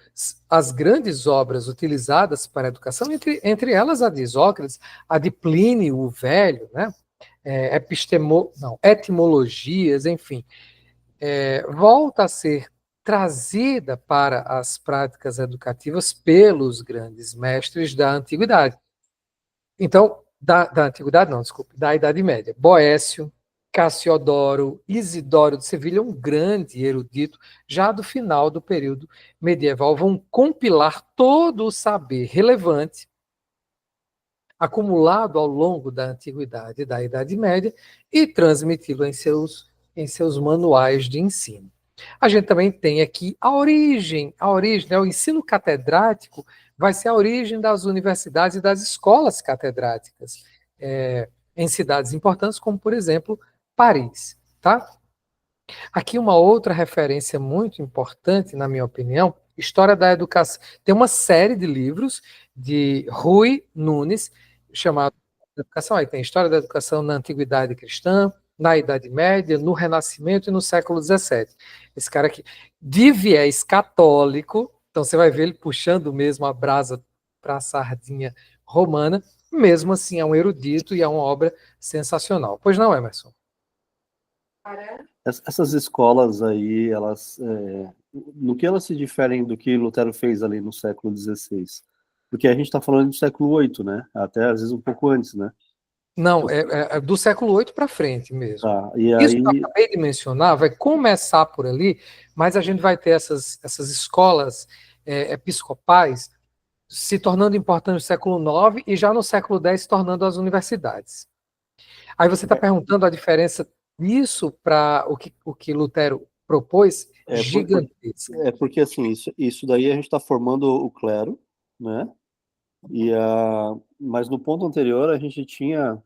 S2: As grandes obras utilizadas para a educação, entre elas a de Isócrates, a de Plínio o Velho, né? Etimologias, enfim, volta a ser trazida para as práticas educativas pelos grandes mestres da antiguidade. Então, da antiguidade não, desculpe, da Idade Média. Boécio, Cassiodoro, Isidoro de Sevilha, um grande erudito, já do final do período medieval, vão compilar todo o saber relevante acumulado ao longo da antiguidade e da Idade Média e transmiti-lo em seus manuais de ensino. A gente também tem aqui a origem, né? O ensino catedrático vai ser a origem das universidades e das escolas catedráticas em cidades importantes, como, por exemplo, Paris. Tá? Aqui uma outra referência muito importante, na minha opinião, História da Educação. Tem uma série de livros de Rui Nunes, chamado Educação. Aí tem História da Educação na Antiguidade Cristã, na Idade Média, no Renascimento e no século XVII. Esse cara aqui, de viés católico, então você vai ver ele puxando mesmo a brasa para a sardinha romana, mesmo assim é um erudito e é uma obra sensacional. Pois não, Emerson?
S1: Essas escolas aí, elas, no que elas se diferem do que Lutero fez ali no século XVI? Porque a gente está falando do século VIII, né? Até às vezes um pouco antes, né?
S2: Não, é do século VIII para frente mesmo.
S1: Tá, e
S2: Isso
S1: aí...
S2: que eu acabei de mencionar vai começar por ali, mas a gente vai ter essas escolas episcopais se tornando importantes no século IX e já no século X se tornando as universidades. Aí você está perguntando a diferença disso para o que Lutero propôs, gigantesca.
S1: Porque assim, isso daí a gente está formando o clero, né? Mas no ponto anterior a gente tinha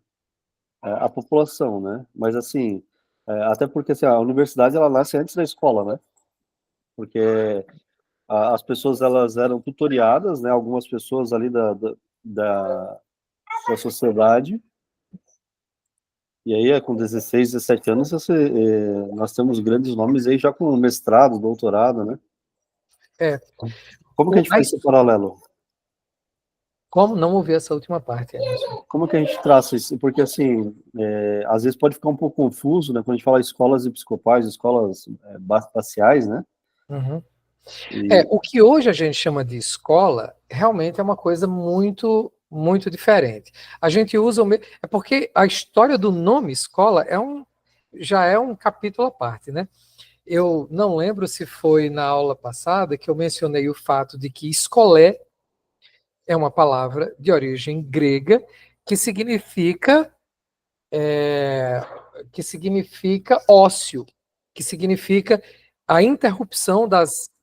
S1: a população, né? Mas assim, até porque assim, a universidade ela nasce antes da escola, né? Porque as pessoas elas eram tutoriadas, né? Algumas pessoas ali da sociedade. E aí, com 16, 17 anos, nós temos grandes nomes aí já com mestrado, doutorado, né? Como que a gente faz esse paralelo?
S2: Como? Não ouvi essa última parte, Emerson.
S1: Como que a gente traça isso? Porque, assim, às vezes pode ficar um pouco confuso, né? Quando a gente fala escolas episcopais, escolas baciais, né?
S2: Uhum. O que hoje a gente chama de escola realmente é uma coisa muito, muito diferente. A gente usa é porque a história do nome escola já é um capítulo à parte, né? Eu não lembro se foi na aula passada que eu mencionei o fato de que escolé é uma palavra de origem grega que significa ócio, que significa a interrupção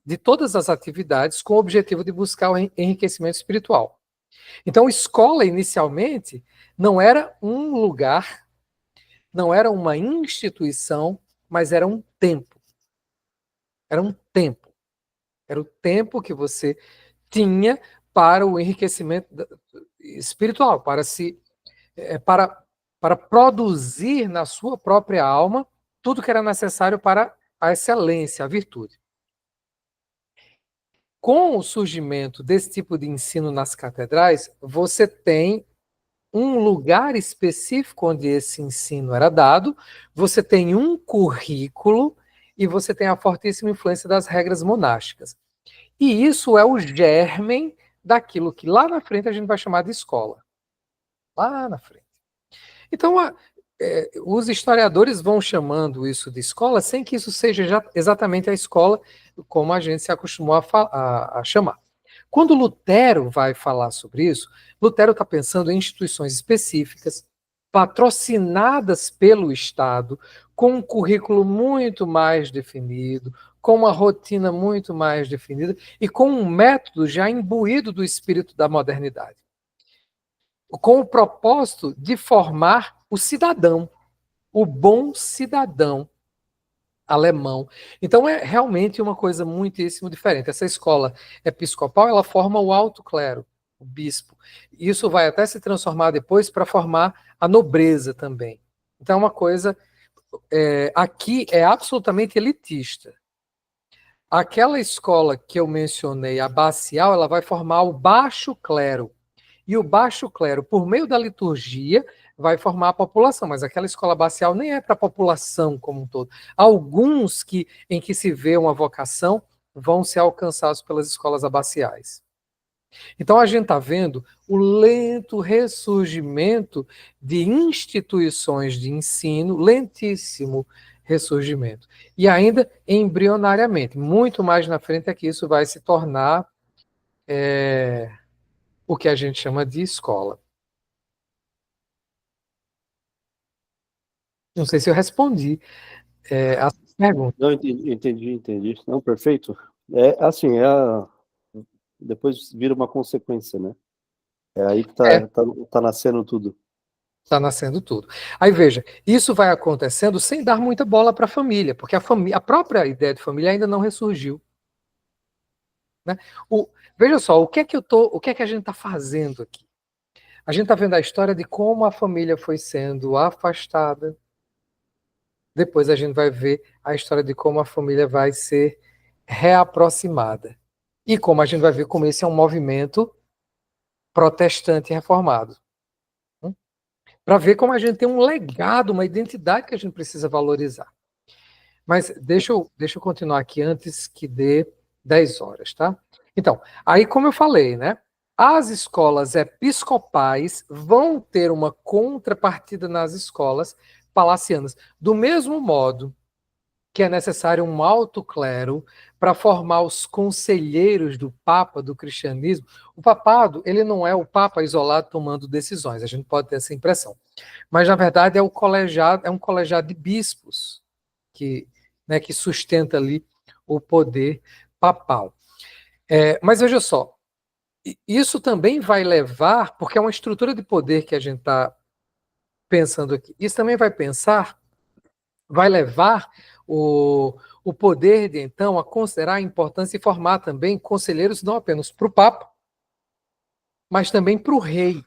S2: de todas as atividades com o objetivo de buscar o enriquecimento espiritual. Então, escola, inicialmente, não era um lugar, não era uma instituição, mas era um tempo. Era um tempo. Era o tempo que você tinha para o enriquecimento espiritual, para produzir na sua própria alma tudo que era necessário para a excelência, a virtude. Com o surgimento desse tipo de ensino nas catedrais, você tem um lugar específico onde esse ensino era dado, você tem um currículo e você tem a fortíssima influência das regras monásticas. E isso é o germen daquilo que lá na frente a gente vai chamar de escola. Lá na frente. Então, os historiadores vão chamando isso de escola sem que isso seja exatamente a escola como a gente se acostumou a chamar. Quando Lutero vai falar sobre isso, Lutero está pensando em instituições específicas, patrocinadas pelo Estado, com um currículo muito mais definido, com uma rotina muito mais definida e com um método já imbuído do espírito da modernidade, com o propósito de formar o cidadão, o bom cidadão alemão. Então é realmente uma coisa muitíssimo diferente. Essa escola episcopal, ela forma o alto clero, o bispo. Isso vai até se transformar depois para formar a nobreza também. Então é uma coisa, aqui é absolutamente elitista. Aquela escola que eu mencionei, a abacial, ela vai formar o baixo clero. E o baixo clero, por meio da liturgia, vai formar a população, mas aquela escola abacial nem é para a população como um todo. Alguns em que se vê uma vocação vão ser alcançados pelas escolas abaciais. Então a gente está vendo o lento ressurgimento de instituições de ensino, lentíssimo ressurgimento. E ainda embrionariamente, muito mais na frente é que isso vai se tornar o que a gente chama de escola. Não sei se eu respondi a pergunta.
S1: Não, entendi. Não, perfeito. Assim, depois vira uma consequência, né? É aí que tá nascendo tudo.
S2: Está nascendo tudo. Aí veja, isso vai acontecendo sem dar muita bola para a família, porque a própria ideia de família ainda não ressurgiu. Né? Veja só, o que é que a gente está fazendo aqui? A gente está vendo a história de como a família foi sendo afastada. Depois a gente vai ver a história de como a família vai ser reaproximada. E como a gente vai ver como esse é um movimento protestante reformado. Para ver como a gente tem um legado, uma identidade que a gente precisa valorizar. Mas deixa eu continuar aqui antes que dê 10 horas, tá? Então, aí como eu falei, né? As escolas episcopais vão ter uma contrapartida nas escolas palacianas. Do mesmo modo que é necessário um alto clero para formar os conselheiros do Papa, do cristianismo. O papado, ele não é o Papa isolado tomando decisões, a gente pode ter essa impressão. Mas, na verdade, é um colegiado de bispos que sustenta ali o poder papal. Mas veja só, isso também vai levar, porque é uma estrutura de poder que a gente está pensando aqui, isso também vai levar o poder de, então, a considerar a importância de formar também conselheiros não apenas para o Papa, mas também para o rei.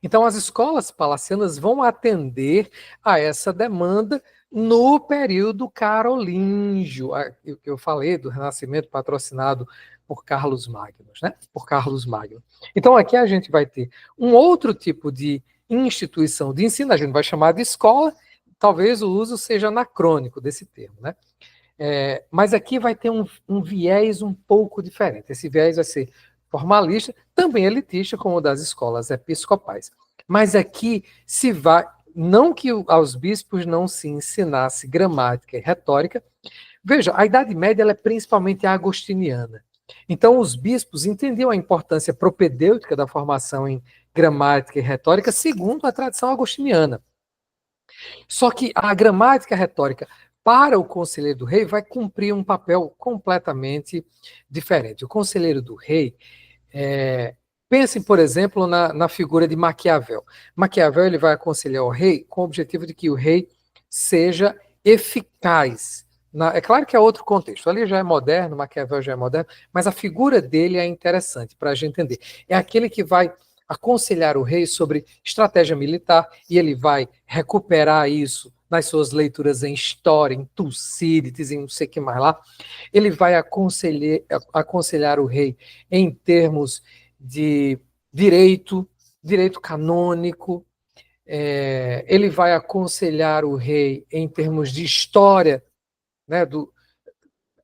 S2: Então, as escolas palacianas vão atender a essa demanda no período carolíngio, que eu falei do Renascimento patrocinado por Carlos Magno, né? Por Carlos Magno. Então, aqui a gente vai ter um outro tipo de instituição de ensino, a gente vai chamar de escola, talvez o uso seja anacrônico desse termo, né? Mas aqui vai ter um viés um pouco diferente. Esse viés vai ser formalista, também elitista, como o das escolas episcopais. Mas aqui se vai, não que aos bispos não se ensinasse gramática e retórica. Veja, a Idade Média ela é principalmente agostiniana. Então, os bispos entendiam a importância propedêutica da formação em gramática e retórica segundo a tradição agostiniana. Só que a gramática e a retórica para o conselheiro do rei vai cumprir um papel completamente diferente. O conselheiro do rei, pensem, por exemplo, na figura de Maquiavel. Maquiavel ele vai aconselhar o rei com o objetivo de que o rei seja eficaz. É claro que é outro contexto, ali já é moderno, Maquiavel já é moderno, mas a figura dele é interessante para a gente entender. É aquele que vai aconselhar o rei sobre estratégia militar, e ele vai recuperar isso nas suas leituras em história, em Tucídides, em não sei o que mais lá. Ele vai aconselhar o rei em termos de direito canônico, ele vai aconselhar o rei em termos de história, né,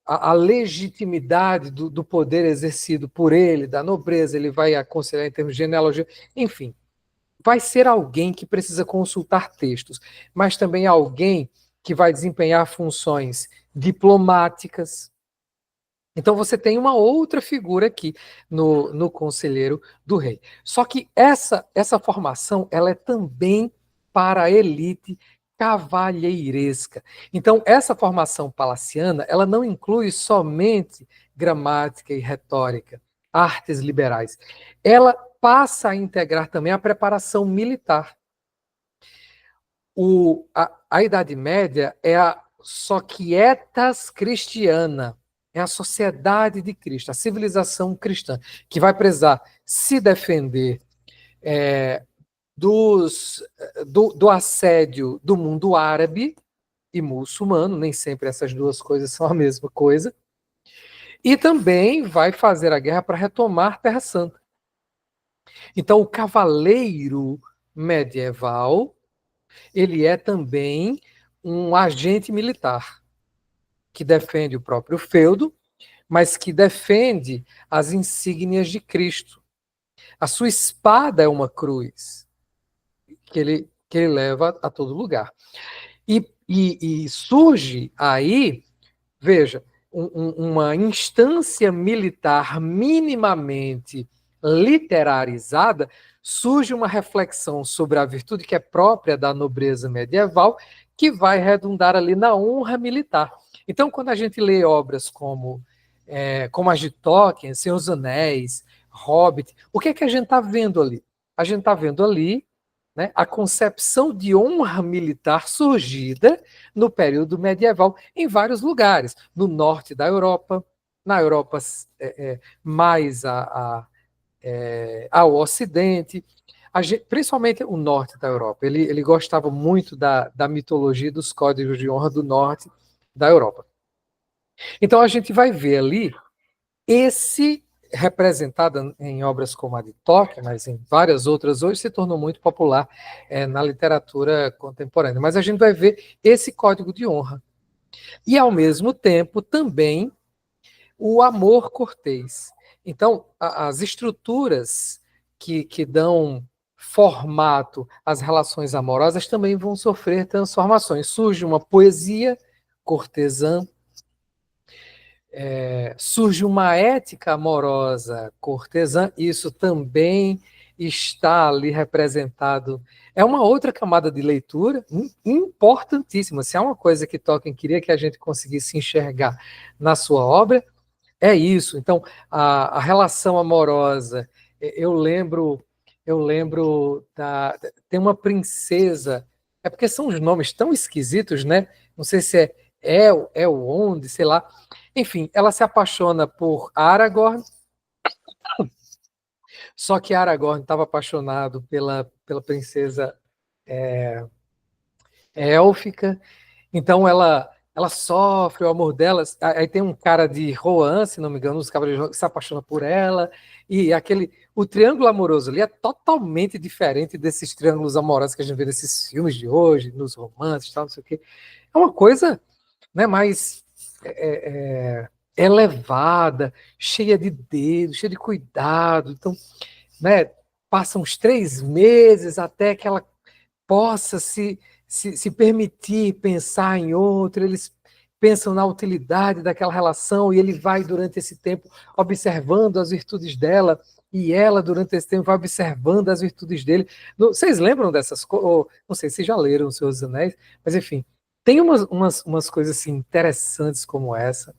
S2: a legitimidade do poder exercido por ele, da nobreza, ele vai aconselhar em termos de genealogia, enfim. Vai ser alguém que precisa consultar textos, mas também alguém que vai desempenhar funções diplomáticas. Então você tem uma outra figura aqui no conselheiro do rei. Só que essa formação ela é também para a elite cavalheiresca. Então essa formação palaciana ela não inclui somente gramática e retórica, artes liberais. Ela passa a integrar também a preparação militar. A Idade Média é a societas cristiana, é a sociedade de Cristo, a civilização cristã, que vai precisar se defender do assédio do mundo árabe e muçulmano, nem sempre essas duas coisas são a mesma coisa, e também vai fazer a guerra para retomar Terra Santa. Então, o cavaleiro medieval, ele é também um agente militar, que defende o próprio feudo, mas que defende as insígnias de Cristo. A sua espada é uma cruz, que ele leva a todo lugar. E surge aí, veja, uma instância militar minimamente literarizada, surge uma reflexão sobre a virtude que é própria da nobreza medieval, que vai redundar ali na honra militar. Então, quando a gente lê obras como as de Tolkien, Senhor dos Anéis, Hobbit, o que é que a gente está vendo ali? A gente está vendo ali, né, a concepção de honra militar surgida no período medieval em vários lugares, no norte da Europa, na Europa mais ao ocidente, principalmente o norte da Europa. Ele gostava muito da mitologia dos códigos de honra do norte da Europa. Então a gente vai ver ali esse representado em obras como a de Tolkien, mas em várias outras, hoje se tornou muito popular na literatura contemporânea. Mas a gente vai ver esse código de honra. E, ao mesmo tempo, também o amor cortês. Então, as estruturas que dão formato às relações amorosas também vão sofrer transformações. Surge uma poesia cortesã, surge uma ética amorosa cortesã, isso também está ali representado. É uma outra camada de leitura importantíssima. Se há uma coisa que Tolkien queria que a gente conseguisse enxergar na sua obra, é isso. Então, a relação amorosa, eu lembro tem uma princesa, é porque são os nomes tão esquisitos, né? Não sei se é o onde, sei lá. Enfim, ela se apaixona por Aragorn, só que Aragorn estava apaixonado pela princesa élfica, então ela sofre o amor delas. Aí tem um cara de Rohan, se não me engano, os cavaleiros que se apaixona por ela, e o triângulo amoroso ali é totalmente diferente desses triângulos amorosos que a gente vê nesses filmes de hoje, nos romances, tal, não sei o quê. É uma coisa, né, mais elevada, cheia de dedos, cheia de cuidado. Então, né, passam uns 3 meses até que ela possa se permitir pensar em outro. Eles pensam na utilidade daquela relação, e ele vai, durante esse tempo, observando as virtudes dela, e ela, durante esse tempo, vai observando as virtudes dele. Vocês lembram dessas coisas? Não sei se já leram O Senhor dos Anéis, mas enfim, tem umas coisas assim, interessantes como essa.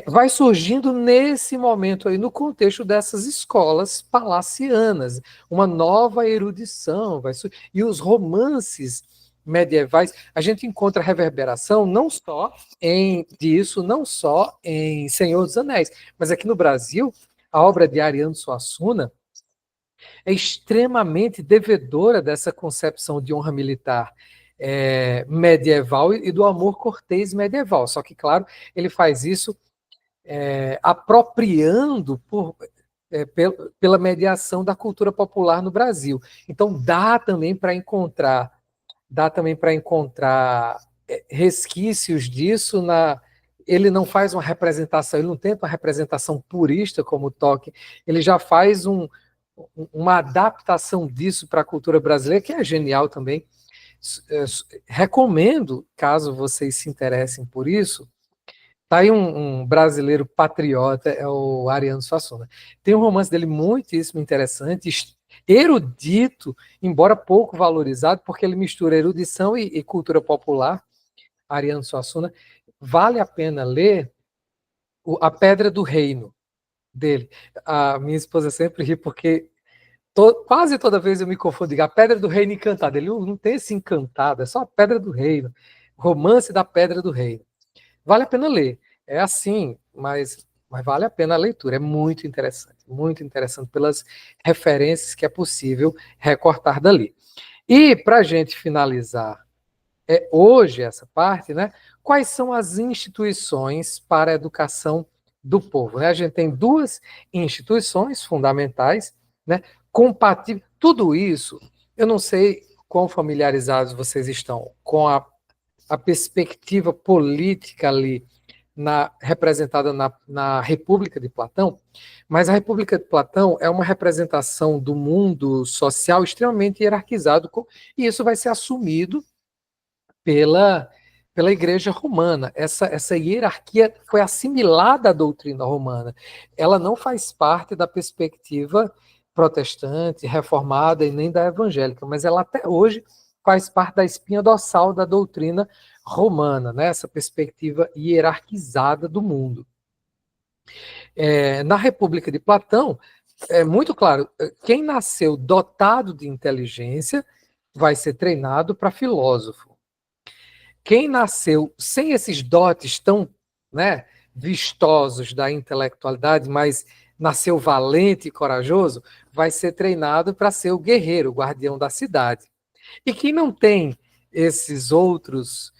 S2: Vai surgindo nesse momento aí, no contexto dessas escolas palacianas, uma nova erudição, e os romances medievais, a gente encontra reverberação não só em Senhor dos Anéis, mas aqui no Brasil, a obra de Ariano Suassuna é extremamente devedora dessa concepção de honra militar medieval e do amor cortês medieval. Só que, claro, ele faz isso apropriando pela mediação da cultura popular no Brasil. Então, dá também para encontrar resquícios disso ele não faz uma representação, ele não tenta uma representação purista como o Tolkien, ele já faz uma adaptação disso para a cultura brasileira, que é genial também. Recomendo, caso vocês se interessem por isso, tá aí um brasileiro patriota, é o Ariano Suassuna. Tem um romance dele muitíssimo interessante, erudito, embora pouco valorizado, porque ele mistura erudição e cultura popular. Ariano Suassuna. Vale a pena ler A Pedra do Reino, dele. A minha esposa sempre ri, porque quase toda vez eu me confundo, digo, A Pedra do Reino Encantada. Ele não tem esse encantado, é só A Pedra do Reino. Romance da Pedra do Reino. Vale a pena ler. É assim, mas vale a pena a leitura. É muito interessante pelas referências que é possível recortar dali. E, para a gente finalizar hoje essa parte, né? Quais são as instituições para a educação do povo? Né? A gente tem duas instituições fundamentais, né? Compatíveis. Tudo isso, eu não sei quão familiarizados vocês estão com a perspectiva política ali representada na República de Platão, mas a República de Platão é uma representação do mundo social extremamente hierarquizado, e isso vai ser assumido pela Igreja Romana. Essa hierarquia foi assimilada à doutrina romana. Ela não faz parte da perspectiva protestante, reformada e nem da evangélica, mas ela até hoje faz parte da espinha dorsal da doutrina romana, né? Essa perspectiva hierarquizada do mundo. Na República de Platão, é muito claro, quem nasceu dotado de inteligência vai ser treinado para filósofo. Quem nasceu sem esses dotes tão, né, vistosos da intelectualidade, mas nasceu valente e corajoso, vai ser treinado para ser o guerreiro, o guardião da cidade. E quem não tem esses dotes,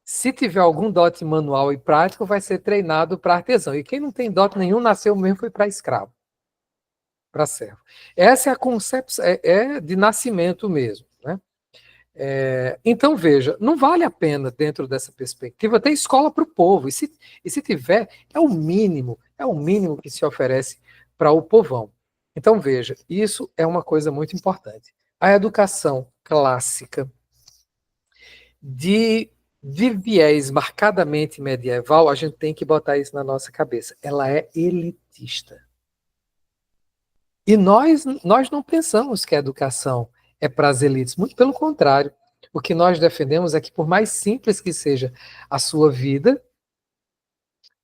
S2: se tiver algum dote manual e prático, vai ser treinado para artesão. E quem não tem dote nenhum, nasceu mesmo, foi para escravo, para servo. Essa é a concepção, de nascimento mesmo. Né? Então, veja, não vale a pena, dentro dessa perspectiva, ter escola para o povo. E se tiver, é o mínimo que se oferece para o povão. Então, veja, isso é uma coisa muito importante. A educação clássica de viés marcadamente medieval, a gente tem que botar isso na nossa cabeça. Ela é elitista. E nós não pensamos que a educação é para as elites, muito pelo contrário. O que nós defendemos é que, por mais simples que seja a sua vida,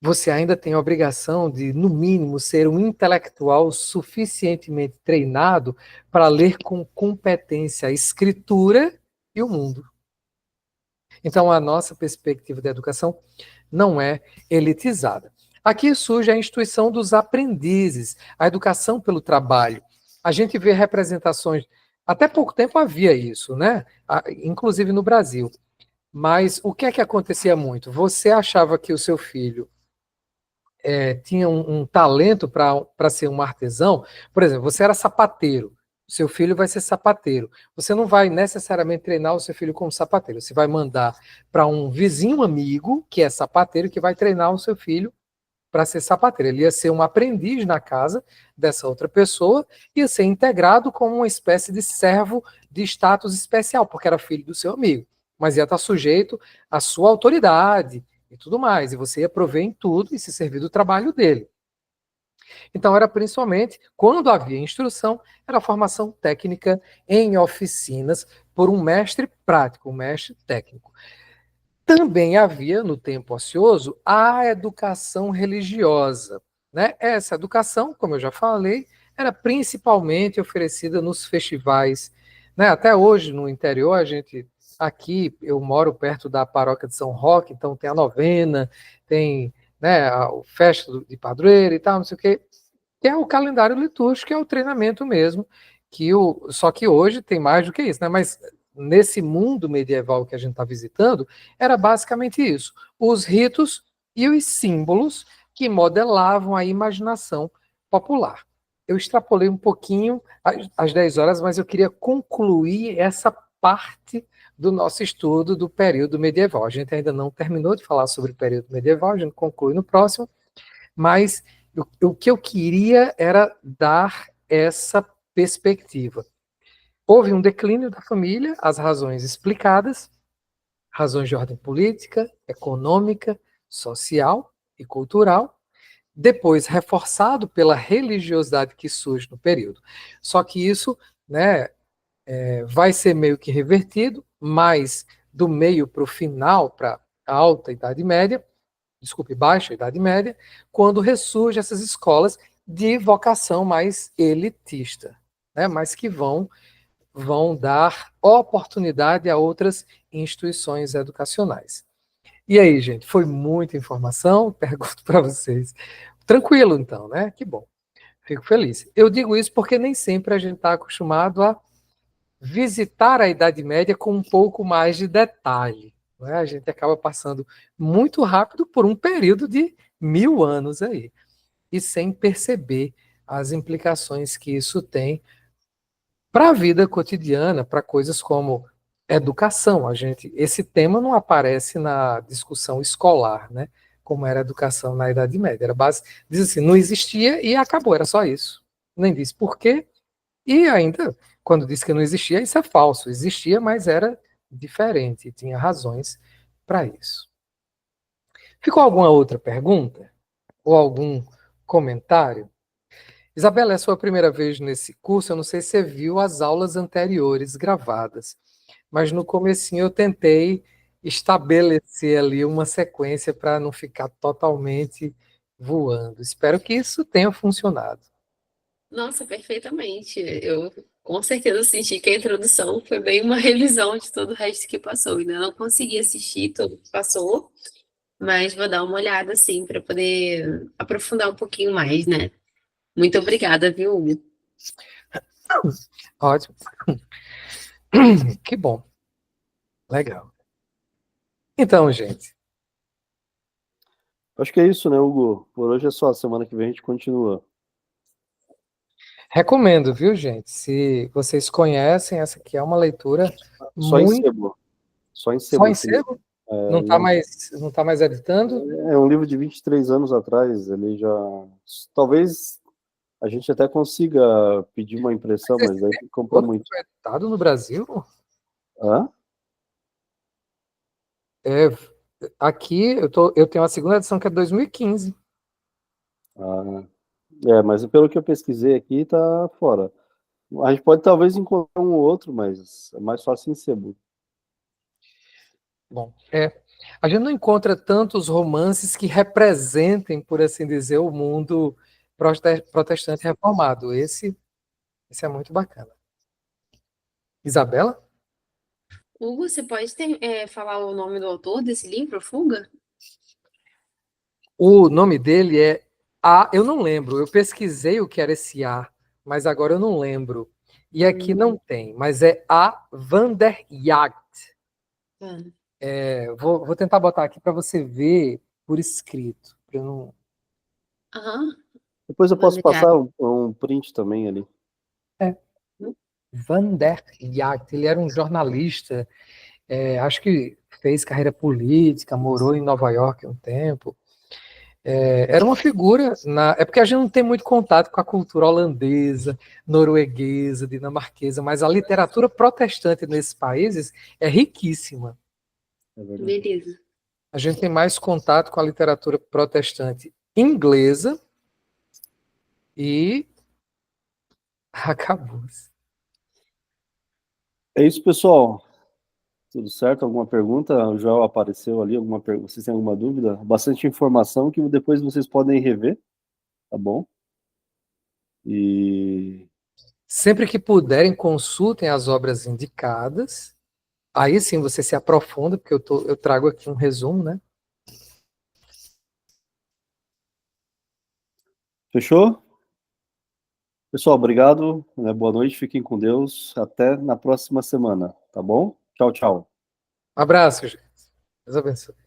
S2: você ainda tem a obrigação de, no mínimo, ser um intelectual suficientemente treinado para ler com competência a escritura e o mundo. Então, a nossa perspectiva da educação não é elitizada. Aqui surge a instituição dos aprendizes, a educação pelo trabalho. A gente vê representações, até pouco tempo havia isso, né? Inclusive no Brasil. Mas o que é que acontecia muito? Você achava que o seu filho tinha um talento para ser um artesão. Por exemplo, você era sapateiro, seu filho vai ser sapateiro. Você não vai necessariamente treinar o seu filho como sapateiro, você vai mandar para um vizinho amigo, que é sapateiro, que vai treinar o seu filho para ser sapateiro. Ele ia ser um aprendiz na casa dessa outra pessoa, ia ser integrado como uma espécie de servo de status especial, porque era filho do seu amigo. mas ia estar sujeito à sua autoridade e tudo mais, e você ia prover em tudo e se servir do trabalho dele. Então, era principalmente, quando havia instrução, era a formação técnica em oficinas por um mestre prático, um mestre técnico. Também havia, no tempo ocioso, a educação religiosa, né? Essa educação, como eu já falei, era principalmente oferecida nos festivais, né? Até hoje, no interior, aqui, eu moro perto da paróquia de São Roque, então tem a novena, tem, né, o festa de padroeiro e tal, não sei o quê, que é o calendário litúrgico, que é o treinamento mesmo, só que hoje tem mais do que isso, né? Mas nesse mundo medieval que a gente está visitando, era basicamente isso: os ritos e os símbolos que modelavam a imaginação popular. Eu extrapolei um pouquinho às 10 horas, mas eu queria concluir essa parte do nosso estudo do período medieval. A gente ainda não terminou de falar sobre o período medieval, a gente conclui no próximo, mas o que eu queria era dar essa perspectiva. Houve um declínio da família, as razões explicadas, razões de ordem política, econômica, social e cultural, depois reforçado pela religiosidade que surge no período. Só que isso, né, vai ser meio que revertido, mas do meio para o final, para a alta Idade Média, baixa Idade Média, quando ressurgem essas escolas de vocação mais elitista, né, mas que vão dar oportunidade a outras instituições educacionais. E aí, gente, foi muita informação? Pergunto para vocês. Tranquilo, então, né? Que bom. Fico feliz. Eu digo isso porque nem sempre a gente está acostumado a visitar a Idade Média com um pouco mais de detalhe, né? A gente acaba passando muito rápido por um período de 1000 anos aí, e sem perceber as implicações que isso tem para a vida cotidiana, para coisas como educação. Esse tema não aparece na discussão escolar, né? Como era a educação na Idade Média. Diz assim, não existia e acabou, era só isso. Nem diz por quê, e ainda, quando diz que não existia, isso é falso. Existia, mas era diferente, tinha razões para isso. Ficou alguma outra pergunta? Ou algum comentário? Isabela, é a sua primeira vez nesse curso, eu não sei se você viu as aulas anteriores gravadas, mas no comecinho eu tentei estabelecer ali uma sequência para não ficar totalmente voando. Espero que isso tenha funcionado.
S3: Nossa, perfeitamente. Eu com certeza senti que a introdução foi bem uma revisão de todo o resto que passou. Ainda não consegui assistir tudo que passou, mas vou dar uma olhada assim para poder aprofundar um pouquinho mais, né? Muito obrigada, viu, Hugo?
S2: Ótimo. Que bom. Legal. Então, gente.
S1: Acho que é isso, né, Hugo? Por hoje é só. Semana que vem a gente continua.
S2: Recomendo, viu, gente? Se vocês conhecem, essa aqui é uma leitura
S1: Só em
S2: muito...
S1: sebo. Só em sebo.
S2: Só em sebo? Não está mais editando?
S1: É um livro de 23 anos atrás. Ele já... Talvez a gente até consiga pedir uma impressão, mas daí tem que comprar muito.
S2: Foi editado no Brasil?
S1: Hã?
S2: Aqui eu tenho a segunda edição, que é de 2015.
S1: Mas pelo que eu pesquisei aqui, tá fora. A gente pode talvez encontrar um ou outro, mas é mais fácil em sebo.
S2: Bom, a gente não encontra tantos romances que representem, por assim dizer, o mundo protestante reformado. Esse é muito bacana. Isabela?
S3: Hugo, você pode falar o nome do autor desse livro, Fuga?
S2: O nome dele é A, eu não lembro, eu pesquisei o que era esse A, mas agora eu não lembro. E aqui não tem, mas é A. van der Jagt. Vou tentar botar aqui para você ver por escrito. Pra eu não...
S1: Depois eu posso passar um print também ali.
S2: Van der Jagt, ele era um jornalista, acho que fez carreira política, morou em Nova York um tempo. Era uma figura, é porque a gente não tem muito contato com a cultura holandesa, norueguesa, dinamarquesa, mas a literatura protestante nesses países é riquíssima.
S1: É verdade.
S3: Beleza.
S2: A gente tem mais contato com a literatura protestante inglesa e acabou.
S1: É isso, pessoal. Tudo certo? Alguma pergunta? O Joel apareceu ali. Vocês têm alguma dúvida? Bastante informação que depois vocês podem rever, tá bom? E
S2: Sempre que puderem, consultem as obras indicadas. Aí sim você se aprofunda, porque eu trago aqui um resumo, né?
S1: fechou? Pessoal, obrigado, né? Boa noite, fiquem com Deus. Até na próxima semana, tá bom? Tchau, tchau.
S2: Um abraço, gente. Deus abençoe.